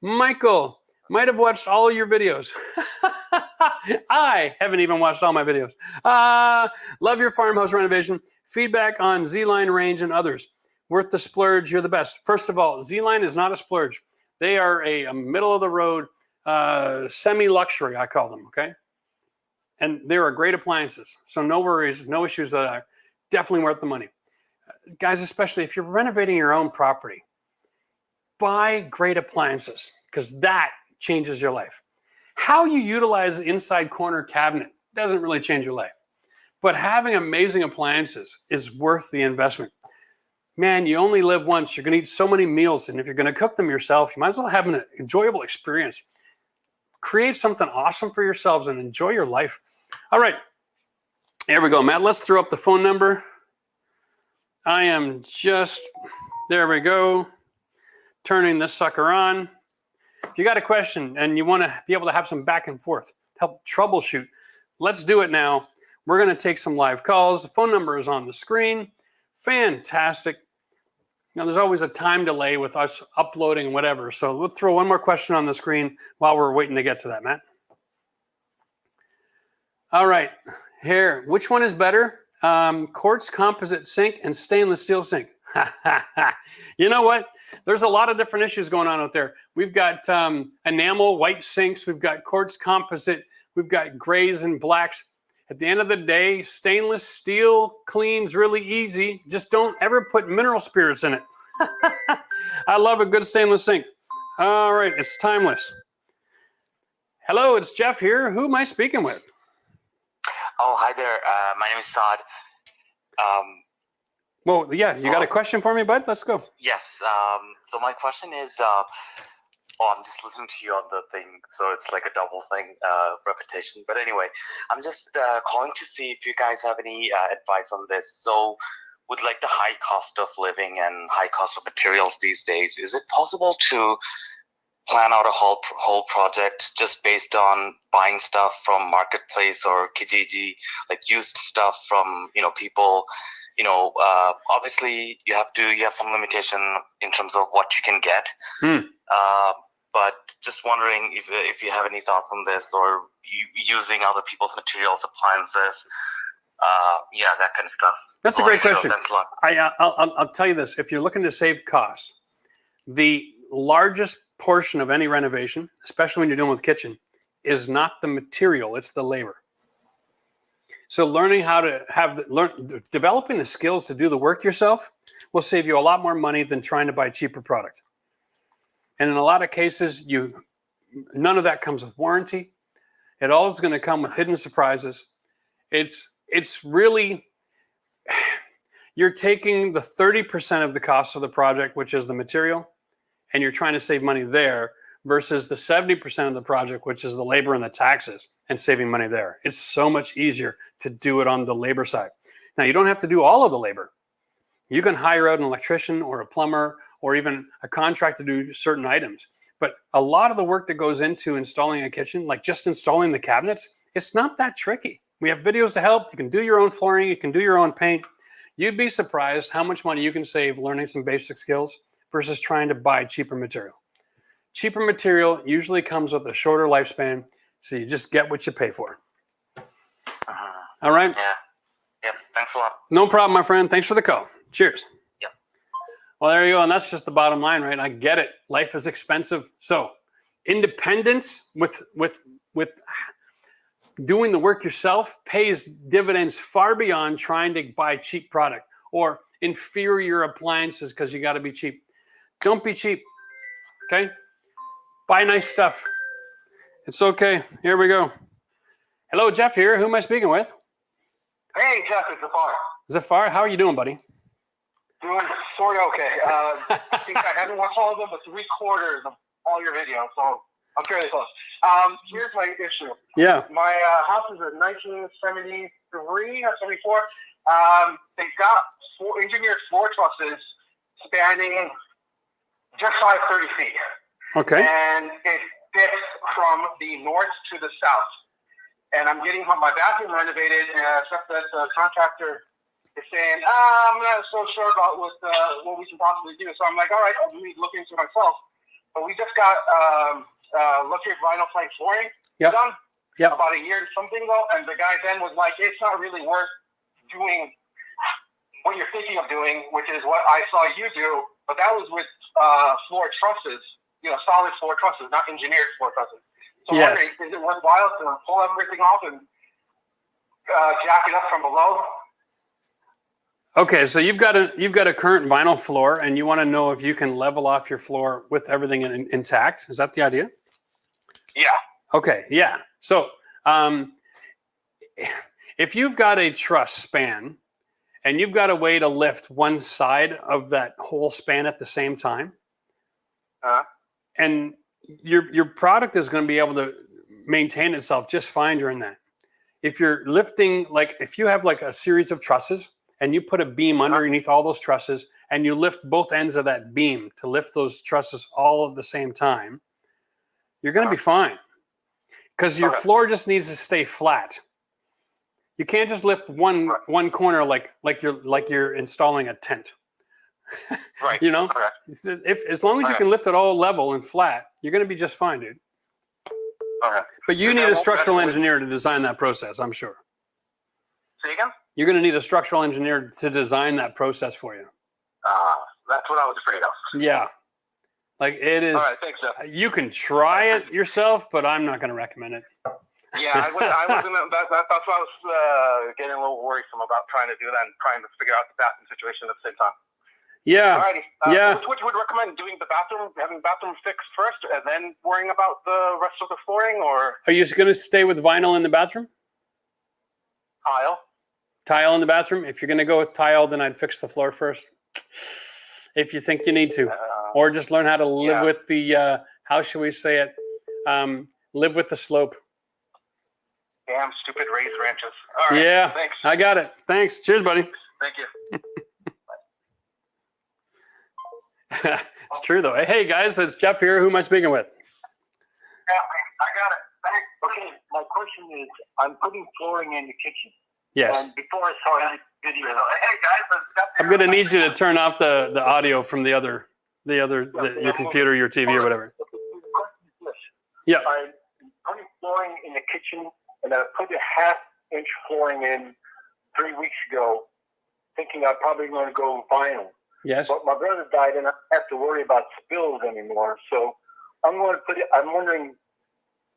Michael, might have watched all of your videos. I haven't even watched all my videos. Love your farmhouse renovation. Feedback on Z-Line range and others. Worth the splurge, you're the best. First of all, Z-Line is not a splurge. They are a middle of the road, semi-luxury, I call them, okay? and there are great appliances. So no worries, no issues that are definitely worth the money. Guys, especially if you're renovating your own property, buy great appliances because that changes your life. How you utilize the inside corner cabinet doesn't really change your life. But having amazing appliances is worth the investment. Man, you only live once. You're going to eat so many meals. And if you're going to cook them yourself, you might as well have an enjoyable experience. Create something awesome for yourselves and enjoy your life. All right. Here we go, Matt. Let's throw up the phone number. There we go. Turning this sucker on. If you got a question and you want to be able to have some back and forth, help troubleshoot, let's do it now. We're going to take some live calls. The phone number is on the screen. Fantastic. Now, there's always a time delay with us uploading whatever. So let's throw one more question on the screen while we're waiting to get to that, Matt. All right. Here, which one is better? Quartz composite sink and stainless steel sink. You know what? There's a lot of different issues going on out there. We've got enamel white sinks. We've got quartz composite. We've got grays and blacks. At the end of the day, stainless steel cleans really easy. Just don't ever put mineral spirits in it. I love a good stainless sink. All right, it's timeless. Hello, it's Jeff here. Who am I speaking with? Oh, hi there. My name is Todd. Well, yeah, you got a question for me, bud? Let's go. Yes. So my question is, I'm just listening to you on the thing, so it's like a double thing, repetition. But anyway, I'm just calling to see if you guys have any advice on this. So with like the high cost of living and high cost of materials these days, is it possible to plan out a whole project just based on buying stuff from Marketplace or Kijiji, like used stuff from, people? Obviously you have some limitation in terms of what you can get. But just wondering if you have any thoughts on this, or using other people's materials, appliances, that kind of stuff. That's a great question. I'll tell you this. If you're looking to save costs, the largest portion of any renovation, especially when you're dealing with kitchen, is not the material, it's the labor. So learning how to developing the skills to do the work yourself will save you a lot more money than trying to buy cheaper product. And in a lot of cases, none of that comes with warranty. It all is going to come with hidden surprises. It's really, you're taking the 30% of the cost of the project, which is the material, and you're trying to save money there, versus the 70% of the project, which is the labor and the taxes, and saving money there. It's so much easier to do it on the labor side. Now, you don't have to do all of the labor. You can hire out an electrician or a plumber or even a contractor to do certain items. But a lot of the work that goes into installing a kitchen, like just installing the cabinets, it's not that tricky. We have videos to help. You can do your own flooring. You can do your own paint. You'd be surprised how much money you can save learning some basic skills versus trying to buy cheaper material. Cheaper material usually comes with a shorter lifespan, so you just get what you pay for. All right? Yeah. Yep. Thanks a lot. No problem, my friend. Thanks for the call. Cheers. Yep. Well, there you go. And that's just the bottom line, right? I get it. Life is expensive. So independence with doing the work yourself pays dividends far beyond trying to buy cheap product or inferior appliances because you got to be cheap. Don't be cheap. Okay? Buy nice stuff. It's okay. Here we go. Hello, Jeff here. Who am I speaking with? Hey, Jeff, it's Zafar. Zafar, how are you doing, buddy? Doing sort of okay. I think I haven't watched all of them, but 3/4 of all your videos, so I'm fairly close. Here's my issue. Yeah. My house is a 1973 or 74. They got engineered floor trusses spanning just 30 feet. Okay. And it dips from the north to the south. And I'm getting my bathroom renovated, except that the contractor is saying, I'm not so sure about what we can possibly do. So I'm like, all right, I'll look into myself. But we just got luxury vinyl plank flooring done about a year and something ago. And the guy then was like, it's not really worth doing what you're thinking of doing, which is what I saw you do. But that was with floor trusses. Solid floor trusses, not engineered floor trusses. So I'm wondering, is it worthwhile to pull everything off and jack it up from below. Okay, so you've got a current vinyl floor, and you want to know if you can level off your floor with everything intact. Is that the idea? Yeah. Okay, yeah. So if you've got a truss span and you've got a way to lift one side of that whole span at the same time, and your product is going to be able to maintain itself just fine during that. If you're lifting, like if you have like a series of trusses and you put a beam underneath all those trusses and you lift both ends of that beam to lift those trusses all at the same time, you're going to be fine. Because your floor just needs to stay flat. You can't just lift one corner like you're installing a tent. Right. You know, Correct. as long as you can lift it all level and flat, you're going to be just fine, dude. Okay. But you need a structural engineer to design that process, I'm sure. Say again? You're going to need a structural engineer to design that process for you. That's what I was afraid of. Yeah. Like it is. All right, thanks, Jeff. You can try it yourself, but I'm not going to recommend it. Yeah, I was gonna, that's why I was getting a little worrisome about trying to do that and trying to figure out the bathroom situation at the same time. Yeah. Alrighty. Yeah. Which would recommend doing the bathroom, having the bathroom fixed first, and then worrying about the rest of the flooring, or Are you going to stay with vinyl in the bathroom? tile? Tile in the bathroom? If you're going to go with tile, then I'd fix the floor first. If you think you need to. Or just learn how to live with the, how should we say it? Live with the slope. Damn stupid raised ranches. All right. Yeah. Thanks. I got it. Thanks. Cheers, buddy. Thank you. It's true, though. Hey, guys, it's Jeff here. Who am I speaking with? Yeah, I got it. Thanks. Okay, my question is, I'm putting flooring in the kitchen. Yes. And before I saw any video, hey guys, I'm going to need you to turn off the audio from your computer, your TV, or whatever. The question is this. Yeah. I'm putting flooring in the kitchen, and I put a half-inch flooring in 3 weeks ago, thinking I'm probably going to go vinyl. Yes. But my brother died, and I don't have to worry about spills anymore. So I'm wondering,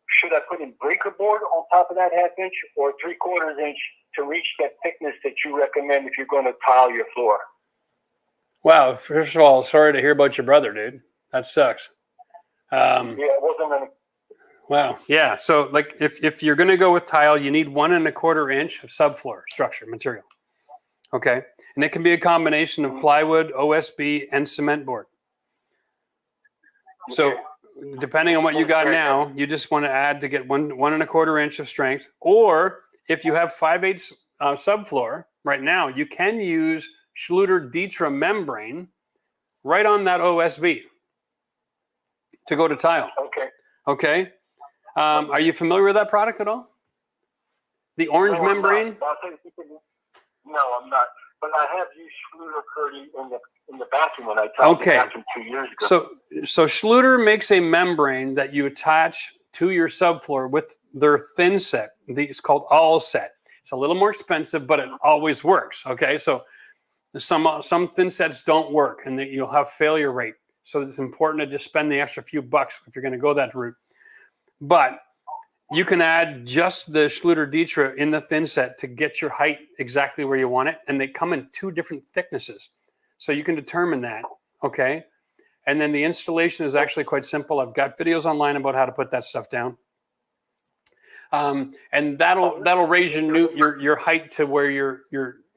should I put in breaker board on top of that half-inch, or 3/4 inch to reach that thickness that you recommend if you're going to tile your floor? Wow. First of all, sorry to hear about your brother, dude. That sucks. Yeah, it wasn't an. Wow. Yeah. So like if you're going to go with tile, you need 1 1/4 inch of subfloor structure material. Okay. And it can be a combination of plywood, OSB, and cement board. So depending on what you got now, you just want to add to get 1 1/4 inch of strength. Or if you have 5/8 subfloor right now, you can use Schluter-Dietrich membrane right on that OSB to go to tile. Okay. Okay. Are you familiar with that product at all? The orange membrane? No, I'm not. But I have used Schluter in the bathroom when I tiled the bathroom 2 years ago. So Schluter makes a membrane that you attach to your subfloor with their thin set. It's called all set. It's a little more expensive, but it always works. Okay. So some thin sets don't work, and you'll have failure rate. So it's important to just spend the extra few bucks if you're going to go that route. But you can add just the Schluter-Dietrich in the thin set to get your height exactly where you want it. And they come in 2 different thicknesses. So you can determine that. Okay. And then the installation is actually quite simple. I've got videos online about how to put that stuff down. And that'll raise your height to where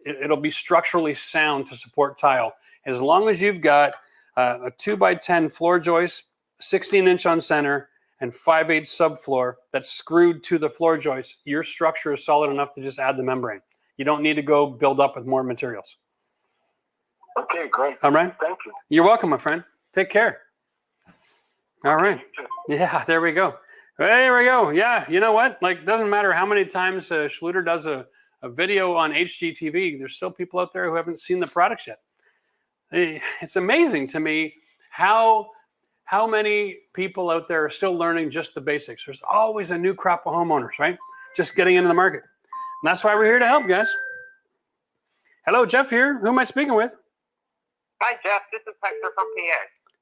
it'll be structurally sound to support tile. As long as you've got a 2x10 floor joist, 16-inch on center, and 5/8 subfloor that's screwed to the floor joist, your structure is solid enough to just add the membrane. You don't need to go build up with more materials. Okay, great. All right. Thank you. You're welcome, my friend. Take care. All right. Yeah, there we go. There we go. Yeah, you know what? Like, doesn't matter how many times Schluter does a video on HGTV, there's still people out there who haven't seen the products yet. It's amazing to me how many people out there are still learning just the basics. There's always a new crop of homeowners, right? Just getting into the market. And that's why we're here to help, guys. Hello, Jeff here. Who am I speaking with? Hi, Jeff. This is Hector from PA.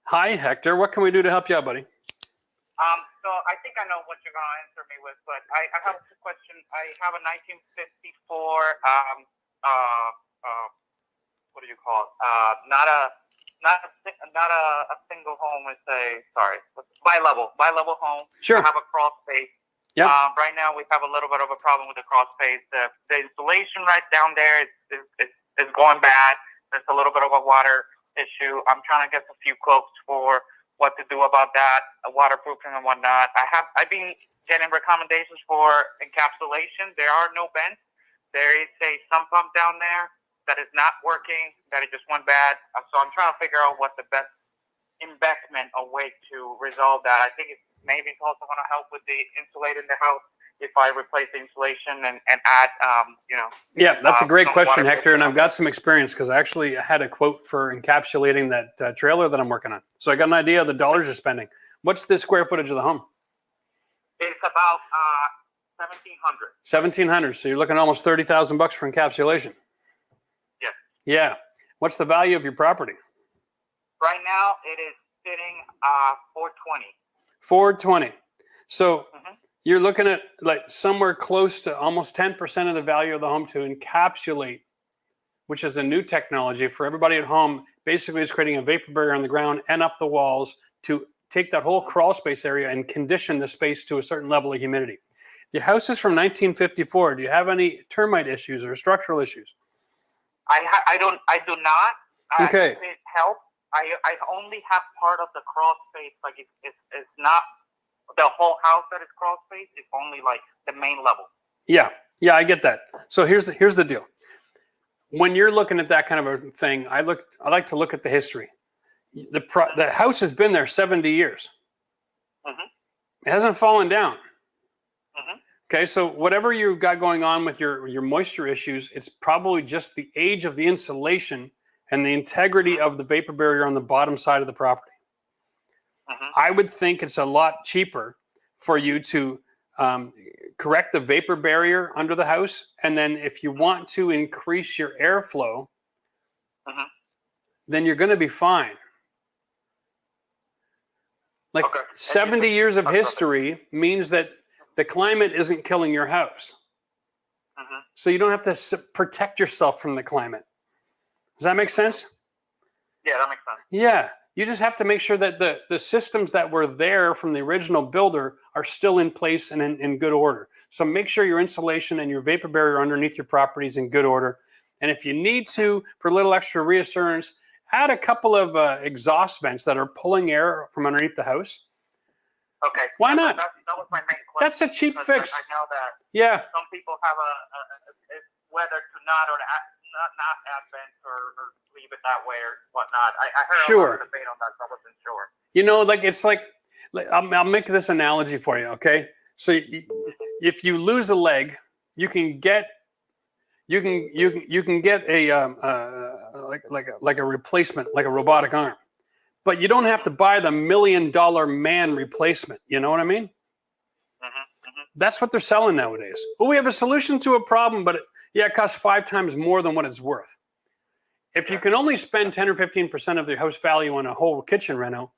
Hi, Hector. What can we do to help you out, buddy? So So I think I know what you're going to answer me with, but I have a question. I have a 1954, what do you call it? Not a single home. It's bi-level home. Sure. I have a crawl space. Yep. Right now we have a little bit of a problem with the crawl space. The insulation right down there is going bad. There's a little bit of a water issue. I'm trying to get a few quotes for what to do about that, waterproofing and whatnot. I've been getting recommendations for encapsulation. There are no vents. There is a sump pump down there that is not working, that it just went bad. So I'm trying to figure out what the best investment or way to resolve that. I think maybe it's also going to help with the insulating the house if I replace the insulation and add, Yeah, that's a great some question, water Hector, and I've filtration. got some experience because I actually had a quote for encapsulating that trailer that I'm working on. So I got an idea of the dollars you're spending. What's the square footage of the home? It's about 1,700. 1,700. So you're looking at almost $30,000 for encapsulation. Yes. Yeah. What's the value of your property? Right now, it is sitting 420. 420. So Mhm. you're looking at like somewhere close to almost 10% of the value of the home to encapsulate, which is a new technology for everybody at home. Basically, it's creating a vapor barrier on the ground and up the walls to take that whole crawl space area and condition the space to a certain level of humidity. Your house is from 1954. Do you have any termite issues or structural issues? I do not. Okay. If it helps, I only have part of the crawl space. Like it's not the whole house that is crawl space. It's only like the main level. Yeah, I get that. So here's the deal. When you're looking at that kind of a thing, I like to look at the history. The house has been there 70 years. Mhm. It hasn't fallen down. Mhm. Okay, so whatever you've got going on with your moisture issues, it's probably just the age of the insulation and the integrity of the vapor barrier on the bottom side of the property. Mhm. I would think it's a lot cheaper for you to correct the vapor barrier under the house. And then if you want to increase your airflow, Mhm. then you're going to be fine. Like Okay. 70 years of That's perfect. history means that the climate isn't killing your house. Mhm. So you don't have to protect yourself from the climate. Does that make sense? Yeah, that makes sense. Yeah. You just have to make sure that the systems that were there from the original builder are still in place and in good order. So make sure your insulation and your vapor barrier underneath your property is in good order. And if you need to, for a little extra reassurance, add a couple of exhaust vents that are pulling air from underneath the house. Okay. Why not? That was my main question. That's a cheap because fix. I know that Yeah. some people have whether to not add vents or leave it that way or whatnot. I heard a Sure. lot of debate on that, so I wasn't sure. You know, like it's like I'll make this analogy for you, okay? So if you lose a leg, you can get a like a replacement, like a robotic arm, but you don't have to buy the $1 million man replacement. You know what I mean? Mhm. Mhm. That's what they're selling nowadays. Well, we have a solution to a problem, but it costs 5 times more than what it's worth. If you can only spend 10 or 15% of the house value on a whole kitchen reno,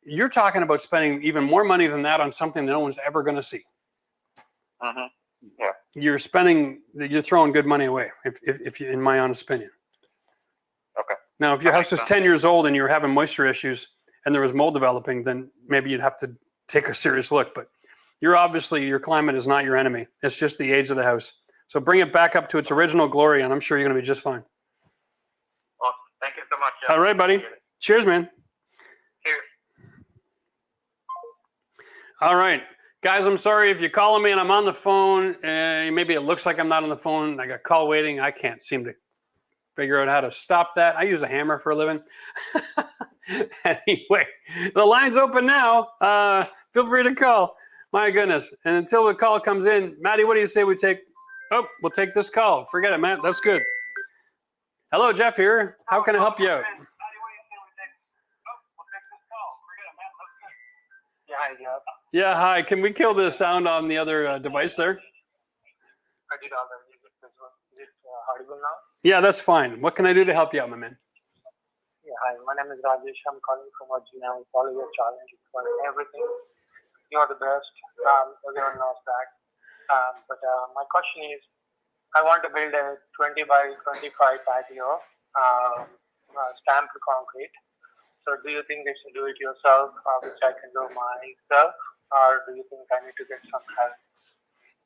you're talking about spending even more money than that on something that no one's ever going to see. Mhm. Yeah. You're throwing good money away, if you, in my honest opinion. Okay. Now, if your That house makes is sense. 10 years old and you're having moisture issues and there was mold developing, then maybe you'd have to take a serious look. But your climate is not your enemy. It's just the age of the house. So bring it back up to its original glory, and I'm sure you're going to be just fine. Awesome. Thank you so much. Jeff. All right, buddy. Appreciate it. Cheers, man. Cheers. All right. Guys, I'm sorry if you're calling me and I'm on the phone. Maybe it looks like I'm not on the phone. I got call waiting. I can't seem to figure out how to stop that. I use a hammer for a living. Anyway, the line's open now. Feel free to call. My goodness. And until the call comes in, Maddie, what do you say we take? Oh, we'll take this call. Forget it, Matt. That's good. Hello, Jeff here. How can I help you out? Yeah, hi, Jeff. Yeah, hi. Can we kill the sound on the other device there? I did already. Is it audible now? Yeah, that's fine. What can I do to help you out, my man? Yeah, hi. My name is Rajesh. I'm calling from Virginia. I follow your challenge for everything. you're the best. Everyone knows that. But my question is, I want to build a 20 by 25 patio, stamped concrete. So do you think it's do it yourself, which I can do myself, or do you think I need to get some help?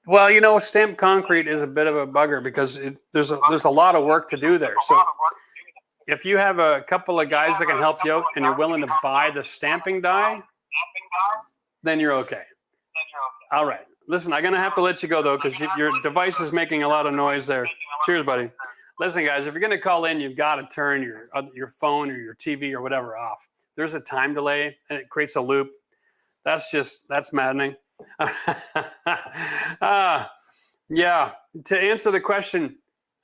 Well, you know, stamped concrete is a bit of a bugger because there's a lot of work to do there. So if you have a couple of guys that can help you out and you're willing to buy the stamping die, then you're okay. All right. Listen, I'm going to have to let you go, though, because your device is making a lot of noise there. Cheers, buddy. Listen, guys, if you're going to call in, you've got to turn your phone or your TV or whatever off. There's a time delay, and it creates a loop. That's maddening. Yeah. To answer the question,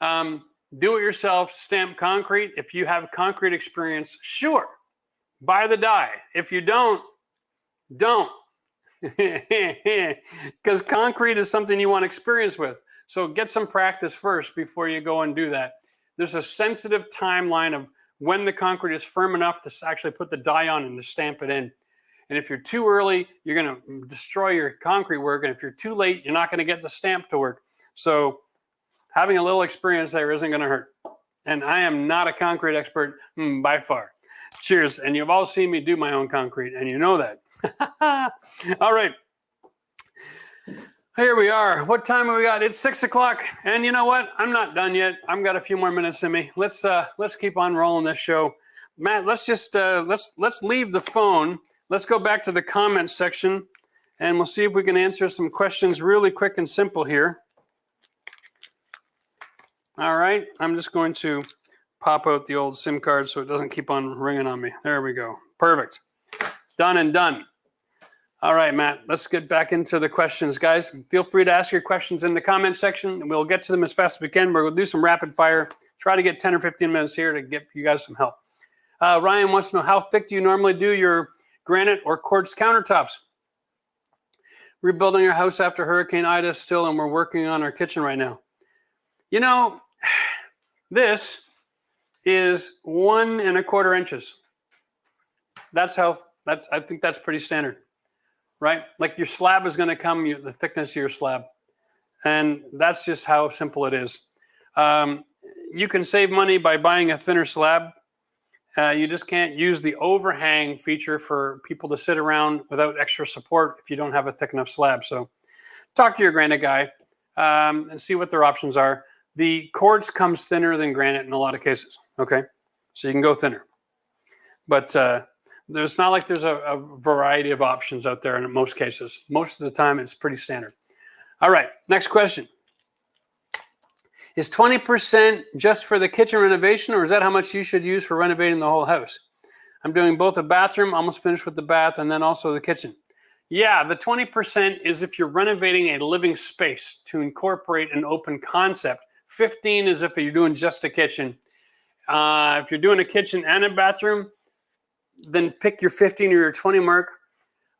do-it-yourself stamped concrete. If you have concrete experience, sure, buy the die. If you don't. Because concrete is something you want experience with. So get some practice first before you go and do that. There's a sensitive timeline of when the concrete is firm enough to actually put the die on and to stamp it in. And if you're too early, you're going to destroy your concrete work. And if you're too late, you're not going to get the stamp to work. So having a little experience there isn't going to hurt. And I am not a concrete expert by far. Cheers. And you've all seen me do my own concrete, and you know that. All right. Here we are. What time have we got? It's 6 o'clock. And you know what? I'm not done yet. I've got a few more minutes in me. Let's keep on rolling this show. Matt, let's just let's leave the phone. Let's go back to the comments section, and we'll see if we can answer some questions really quick and simple here. All right. I'm just going to pop out the old SIM card so it doesn't keep on ringing on me. There we go. Perfect. Done and done. All right, Matt, let's get back into the questions, guys. Feel free to ask your questions in the comment section, and we'll get to them as fast as we can. We're going to do some rapid fire. Try to get 10 or 15 minutes here to get you guys some help. Ryan wants to know, how thick do you normally do your granite or quartz countertops? Rebuilding our house after Hurricane Ida still, and we're working on our kitchen right now. You know, this is 1 1/4 inches. I think that's pretty standard, right? Like your slab is going to come the thickness of your slab. And that's just how simple it is. You can save money by buying a thinner slab. You just can't use the overhang feature for people to sit around without extra support if you don't have a thick enough slab. So talk to your granite guy and see what their options are. The quartz comes thinner than granite in a lot of cases, okay? So you can go thinner. But there's not like there's a variety of options out there in most cases. Most of the time, it's pretty standard. All right, next question. Is 20% just for the kitchen renovation, or is that how much you should use for renovating the whole house? I'm doing both a bathroom, almost finished with the bath, and then also the kitchen. Yeah, the 20% is if you're renovating a living space to incorporate an open concept. 15 is if you're doing just a kitchen. If you're doing a kitchen and a bathroom, then pick your 15 or your 20 mark.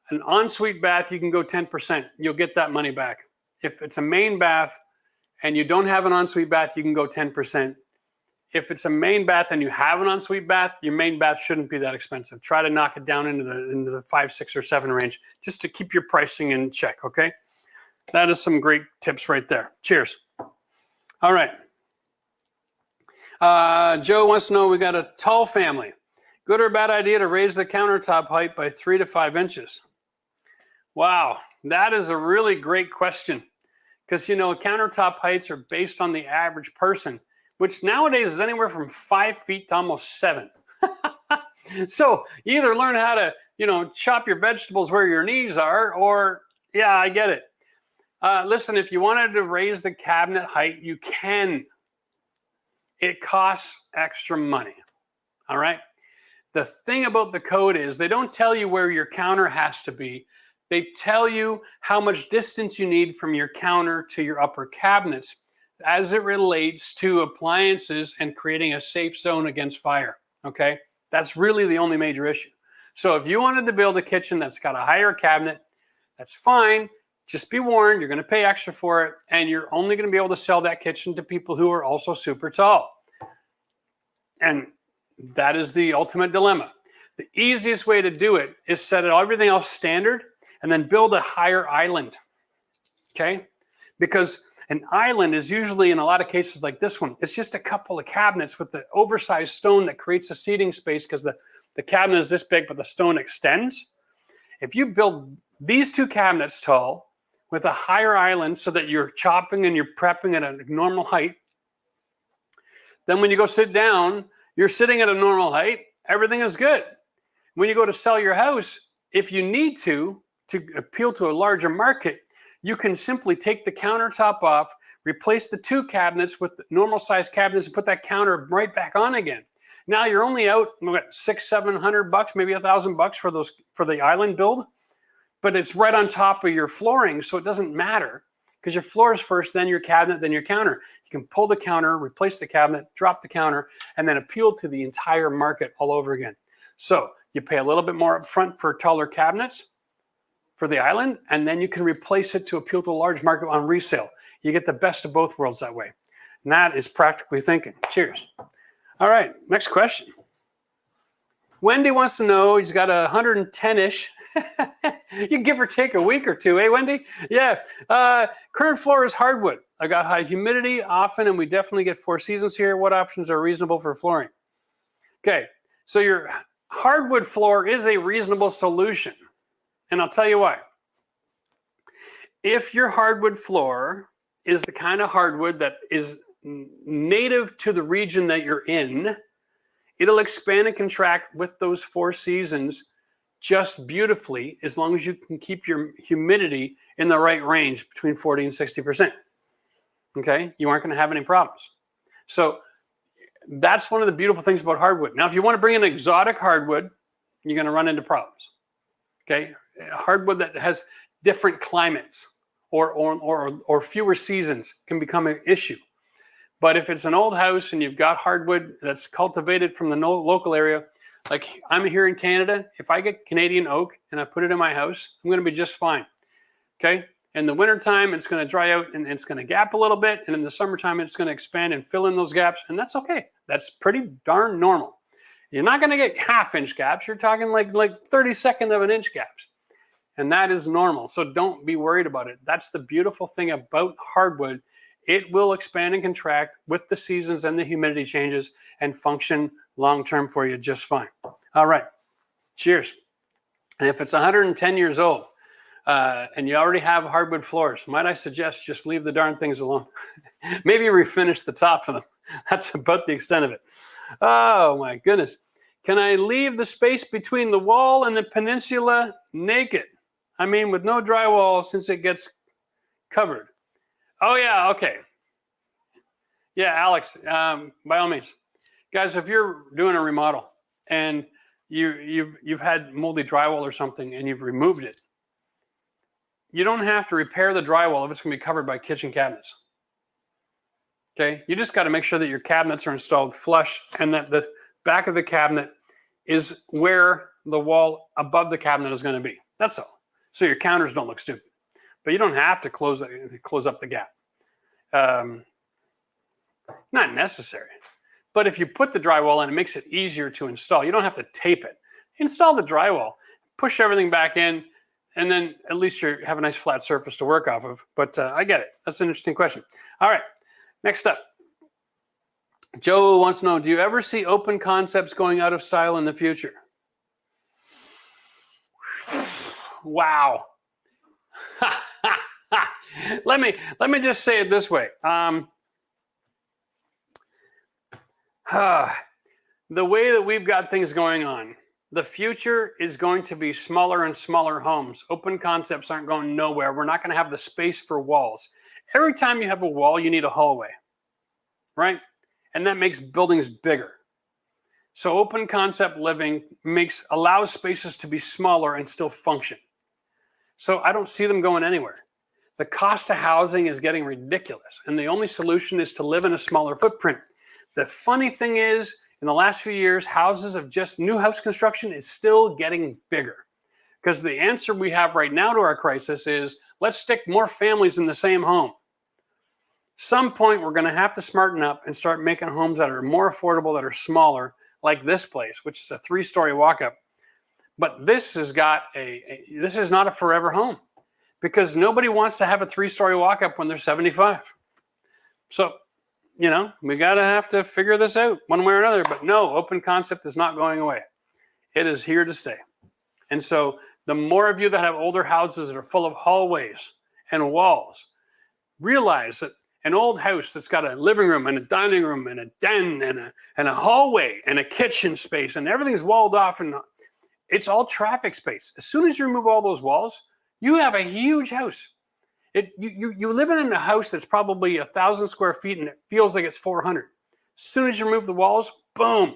An ensuite bath, you can go 10%. You'll get that money back. If it's a main bath and you don't have an ensuite bath, you can go 10%. If it's a main bath and you have an ensuite bath, your main bath shouldn't be that expensive. Try to knock it down into the 5, 6, or 7 range just to keep your pricing in check, okay? That is some great tips right there. Cheers. All right. Joe wants to know, we got a tall family. Good or bad idea to raise the countertop height by 3 to 5 inches? Wow, that is a really great question. Because, you know, countertop heights are based on the average person, which nowadays is anywhere from 5 feet to almost 7. So you either learn how to, you know, chop your vegetables where your knees are, or, yeah, I get it. Listen, if you wanted to raise the cabinet height, you can. It costs extra money, all right? The thing about the code is they don't tell you where your counter has to be. They tell you how much distance you need from your counter to your upper cabinets as it relates to appliances and creating a safe zone against fire, okay? That's really the only major issue. So if you wanted to build a kitchen that's got a higher cabinet, that's fine. Just be warned, you're going to pay extra for it, and you're only going to be able to sell that kitchen to people who are also super tall. And that is the ultimate dilemma. The easiest way to do it is set everything else standard, and then build a higher island, okay? Because an island is usually, in a lot of cases like this one, it's just a couple of cabinets with the oversized stone that creates a seating space because the cabinet is this big, but the stone extends. If you build these two cabinets tall with a higher island so that you're chopping and you're prepping at a normal height, then when you go sit down, you're sitting at a normal height, everything is good. When you go to sell your house, if you need to appeal to a larger market, you can simply take the countertop off, replace the two cabinets with the normal size cabinets, and put that counter right back on again. Now you're only out what, $600-700, maybe $1,000 for the island build, but it's right on top of your flooring, so it doesn't matter because your floor is first, then your cabinet, then your counter. You can pull the counter, replace the cabinet, drop the counter, and then appeal to the entire market all over again. So you pay a little bit more upfront for taller cabinets for the island, and then you can replace it to appeal to a large market on resale. You get the best of both worlds that way. And that is practically thinking. Cheers. All right, next question. Wendy wants to know, he's got 110-ish. You give or take a week or two, eh, Wendy? Yeah. Current floor is hardwood. I got high humidity often, and we definitely get 4 seasons here. What options are reasonable for flooring? Okay, so your hardwood floor is a reasonable solution. And I'll tell you why. If your hardwood floor is the kind of hardwood that is native to the region that you're in, it'll expand and contract with those 4 seasons just beautifully, as long as you can keep your humidity in the right range between 40 and 60%. Okay, you aren't going to have any problems. So that's one of the beautiful things about hardwood. Now, if you want to bring in exotic hardwood, you're going to run into problems. Okay, hardwood that has different climates or fewer seasons can become an issue. But if it's an old house and you've got hardwood that's cultivated from the local area, like I'm here in Canada, if I get Canadian oak and I put it in my house, I'm going to be just fine. Okay, in the wintertime, it's going to dry out and it's going to gap a little bit. And in the summertime, it's going to expand and fill in those gaps. And that's okay. That's pretty darn normal. You're not going to get half-inch gaps. You're talking like 32nd of an inch gaps. And that is normal. So don't be worried about it. That's the beautiful thing about hardwood. It will expand and contract with the seasons and the humidity changes and function long-term for you just fine. All right. Cheers. And if it's 110 years old and you already have hardwood floors, might I suggest just leave the darn things alone? Maybe refinish the top of them. That's about the extent of it. Oh my goodness. Can I leave the space between the wall and the peninsula naked? I mean, with no drywall since it gets covered. Oh yeah, okay. Yeah, Alex, by all means. Guys, if you're doing a remodel and you've had moldy drywall or something and you've removed it, you don't have to repair the drywall if it's going to be covered by kitchen cabinets. Okay, you just got to make sure that your cabinets are installed flush and that the back of the cabinet is where the wall above the cabinet is going to be. That's all. So your counters don't look stupid. But you don't have to close up the gap. Not necessary. But if you put the drywall in, it makes it easier to install. You don't have to tape it. Install the drywall, push everything back in, and then at least you have a nice flat surface to work off of. But I get it. That's an interesting question. All right. Next up, Joe wants to know, do you ever see open concepts going out of style in the future? Wow. Let me just say it this way. The way that we've got things going on, the future is going to be smaller and smaller homes. Open concepts aren't going nowhere. We're not going to have the space for walls. Every time you have a wall, you need a hallway, right? And that makes buildings bigger. So open concept living allows spaces to be smaller and still function. So I don't see them going anywhere. The cost of housing is getting ridiculous, and the only solution is to live in a smaller footprint. The funny thing is, in the last few years, new house construction is still getting bigger. Because the answer we have right now to our crisis is, let's stick more families in the same home. Some point, we're going to have to smarten up and start making homes that are more affordable, that are smaller, like this place, which is a 3-story walk-up. But this has got this is not a forever home, because nobody wants to have a 3-story walk-up when they're 75. So, you know, we have to figure this out one way or another. But no, open concept is not going away. It is here to stay. And so the more of you that have older houses that are full of hallways and walls, realize that an old house that's got a living room and a dining room and a den and a hallway and a kitchen space and everything's walled off and it's all traffic space. As soon as you remove all those walls, you have a huge house. You live in a house that's probably 1,000 square feet and it feels like it's 400. As soon as you remove the walls, boom,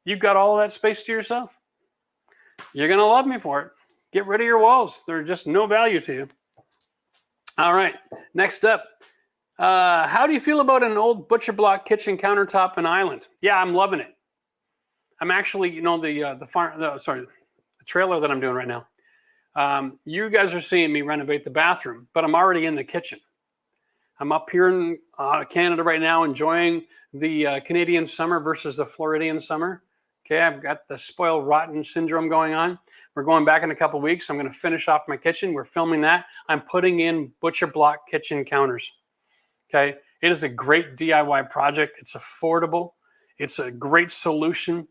you've got all of that space to yourself. You're going to love me for it. Get rid of your walls. They're just no value to you. All right, next up. How do you feel about an old butcher block kitchen countertop and island? Yeah, I'm loving it. I'm actually, you know, the trailer that I'm doing right now. You guys are seeing me renovate the bathroom, but I'm already in the kitchen. I'm up here in Canada right now, enjoying the Canadian summer versus the Floridian summer. Okay, I've got the spoiled rotten syndrome going on. We're going back in a couple of weeks. I'm going to finish off my kitchen. We're filming that. I'm putting in butcher block kitchen counters. Okay, it is a great DIY project. It's affordable. It's a great solution.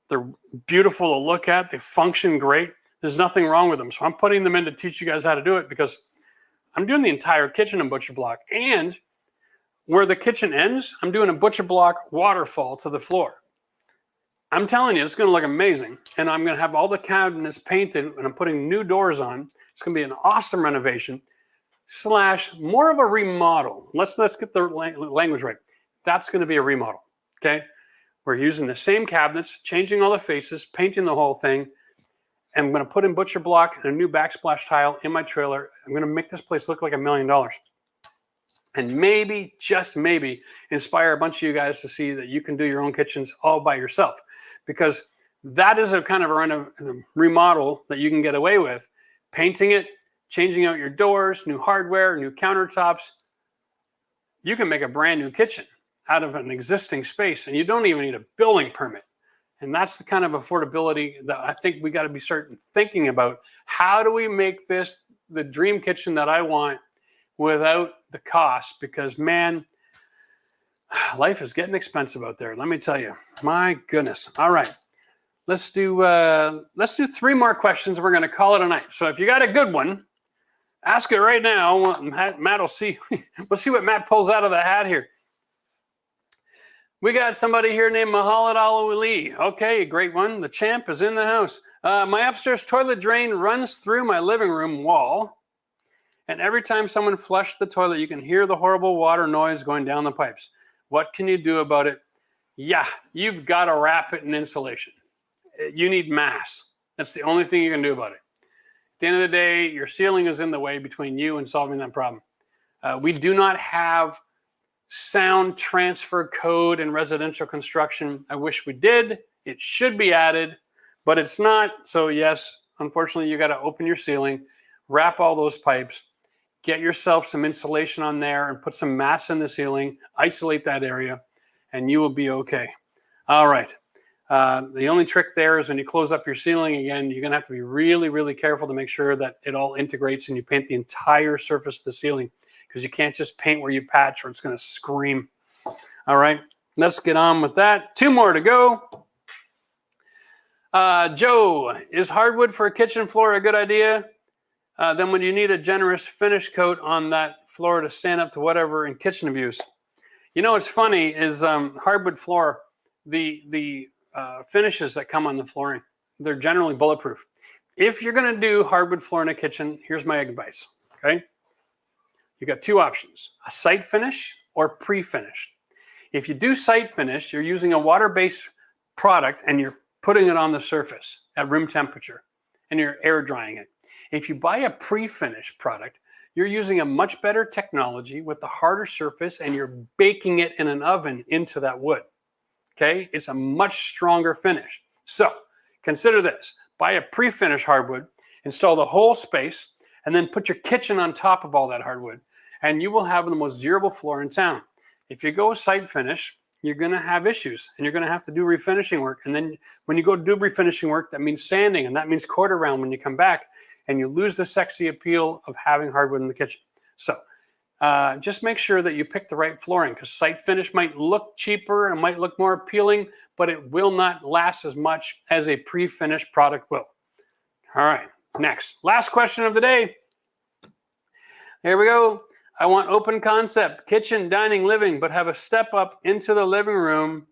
They're beautiful to look at. They function great. There's nothing wrong with them. So I'm putting them in to teach you guys how to do it, because I'm doing the entire kitchen in butcher block. And where the kitchen ends, I'm doing a butcher block waterfall to the floor. I'm telling you, it's going to look amazing. And I'm going to have all the cabinets painted, and I'm putting new doors on. It's going to be an awesome renovation / more of a remodel. Let's get the language right. That's going to be a remodel. Okay. We're using the same cabinets, changing all the faces, painting the whole thing. And I'm going to put in butcher block and a new backsplash tile in my trailer. I'm going to make this place look like $1 million. And maybe, just maybe, inspire a bunch of you guys to see that you can do your own kitchens all by yourself. Because that is a kind of a remodel that you can get away with. Painting it, changing out your doors, new hardware, new countertops. You can make a brand new kitchen out of an existing space, and you don't even need a building permit. And that's the kind of affordability that I think we got to be starting thinking about. How do we make this the dream kitchen that I want without the cost? Because, man, life is getting expensive out there. Let me tell you, my goodness. All right, let's do 3 more questions. We're going to call it a night. So if you got a good one, ask it right now. Matt will see. We'll see what Matt pulls out of the hat here. We got somebody here named Mahalat Ali. Okay, great one. The champ is in the house. My upstairs toilet drain runs through my living room wall. And every time someone flushed the toilet, you can hear the horrible water noise going down the pipes. What can you do about it? Yeah, you've got to wrap it in insulation. You need mass. That's the only thing you can do about it. At the end of the day, your ceiling is in the way between you and solving that problem. We do not have sound transfer code in residential construction. I wish we did. It should be added, but it's not. So yes, unfortunately, you got to open your ceiling, wrap all those pipes, get yourself some insulation on there and put some mass in the ceiling, isolate that area, and you will be okay. All right. The only trick there is when you close up your ceiling again, you're going to have to be really, really careful to make sure that it all integrates and you paint the entire surface of the ceiling, because you can't just paint where you patch or it's going to scream. All right, let's get on with that. 2 more to go. Joe, is hardwood for a kitchen floor a good idea? Then when you need a generous finish coat on that floor to stand up to whatever in kitchen abuse. You know what's funny is hardwood floor, the finishes that come on the flooring, they're generally bulletproof. If you're going to do hardwood floor in a kitchen, here's my advice, okay? You got 2 options, a site finish or pre-finished. If you do site finish, you're using a water-based product and you're putting it on the surface at room temperature and you're air drying it. If you buy a pre-finished product, you're using a much better technology with the harder surface and you're baking it in an oven into that wood. Okay, it's a much stronger finish. So consider this, buy a pre-finished hardwood, install the whole space, and then put your kitchen on top of all that hardwood, and you will have the most durable floor in town. If you go site finish, you're going to have issues and you're going to have to do refinishing work. And then when you go to do refinishing work, that means sanding and that means quarter round when you come back, and you lose the sexy appeal of having hardwood in the kitchen. So just make sure that you pick the right flooring, because site finish might look cheaper and might look more appealing, but it will not last as much as a pre-finished product will. All right, next. Last question of the day. Here we go. I want open concept, kitchen, dining, living, but have a step up into the living room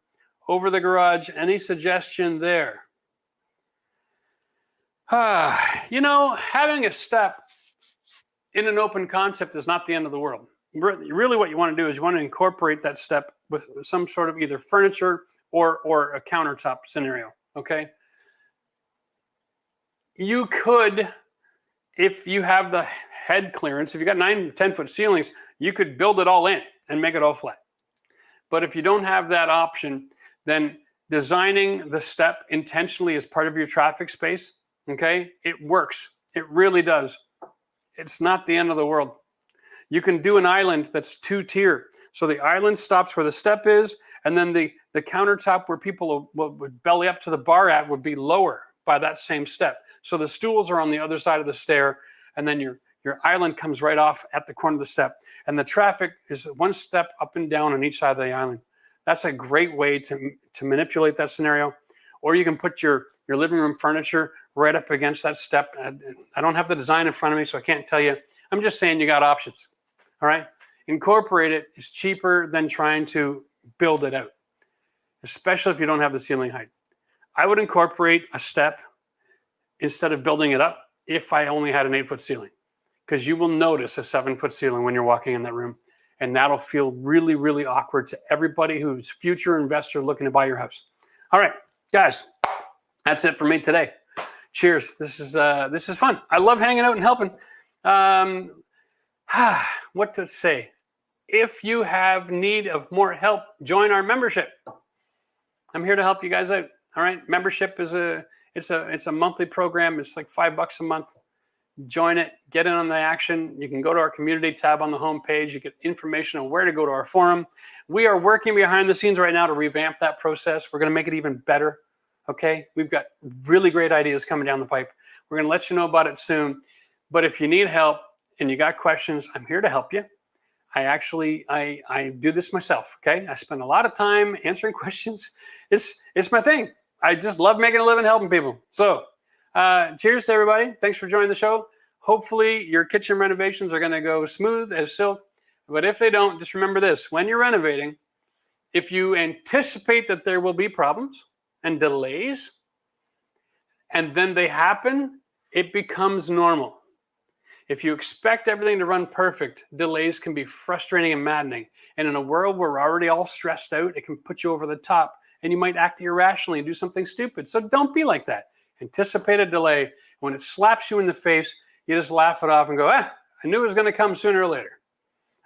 over the garage. Any suggestion there? You know, having a step in an open concept is not the end of the world. Really what you want to do is you want to incorporate that step with some sort of either furniture or a countertop scenario, okay? You could, if you have the head clearance, if you got 9, 10-foot ceilings, you could build it all in and make it all flat. But if you don't have that option, then designing the step intentionally as part of your traffic space, okay, it works. It really does. It's not the end of the world. You can do an island that's 2-tier. So the island stops where the step is, and then the countertop where people would belly up to the bar at would be lower by that same step. So the stools are on the other side of the stair, and then your island comes right off at the corner of the step. And the traffic is one step up and down on each side of the island. That's a great way to manipulate that scenario. Or you can put your living room furniture right up against that step. I don't have the design in front of me, so I can't tell you. I'm just saying you got options. All right? Incorporate it is cheaper than trying to build it out, especially if you don't have the ceiling height. I would incorporate a step instead of building it up if I only had an 8-foot ceiling, because you will notice a 7-foot ceiling when you're walking in that room, and that'll feel really, really awkward to everybody who's future investor looking to buy your house. All right, guys, that's it for me today. Cheers. This is fun. I love hanging out and helping. What to say? If you have need of more help, join our membership. I'm here to help you guys out. All right, membership is it's a monthly program. It's like $5 a month. Join it, get in on the action. You can go to our community tab on the homepage. You get information on where to go to our forum. We are working behind the scenes right now to revamp that process. We're going to make it even better. Okay, we've got really great ideas coming down the pipe. We're going to let you know about it soon. But if you need help and you got questions, I'm here to help you. I do this myself. Okay, I spend a lot of time answering questions. It's my thing. I just love making a living helping people. So cheers to everybody. Thanks for joining the show. Hopefully your kitchen renovations are going to go smooth as silk. But if they don't, just remember this. When you're renovating, if you anticipate that there will be problems and delays, and then they happen, it becomes normal. If you expect everything to run perfect, delays can be frustrating and maddening. And in a world where we're already all stressed out, it can put you over the top, and you might act irrationally and do something stupid. So don't be like that. Anticipate a delay. When it slaps you in the face, you just laugh it off and go, I knew it was going to come sooner or later.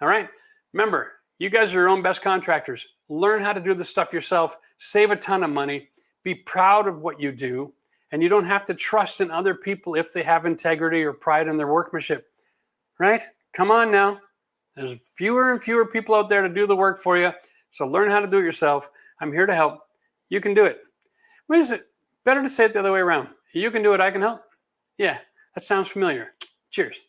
All right? Remember, you guys are your own best contractors. Learn how to do the stuff yourself. Save a ton of money. Be proud of what you do. And you don't have to trust in other people if they have integrity or pride in their workmanship. Right? Come on now. There's fewer and fewer people out there to do the work for you. So learn how to do it yourself. I'm here to help. You can do it. What is it? Better to say it the other way around. You can do it, I can help. Yeah, that sounds familiar. Cheers.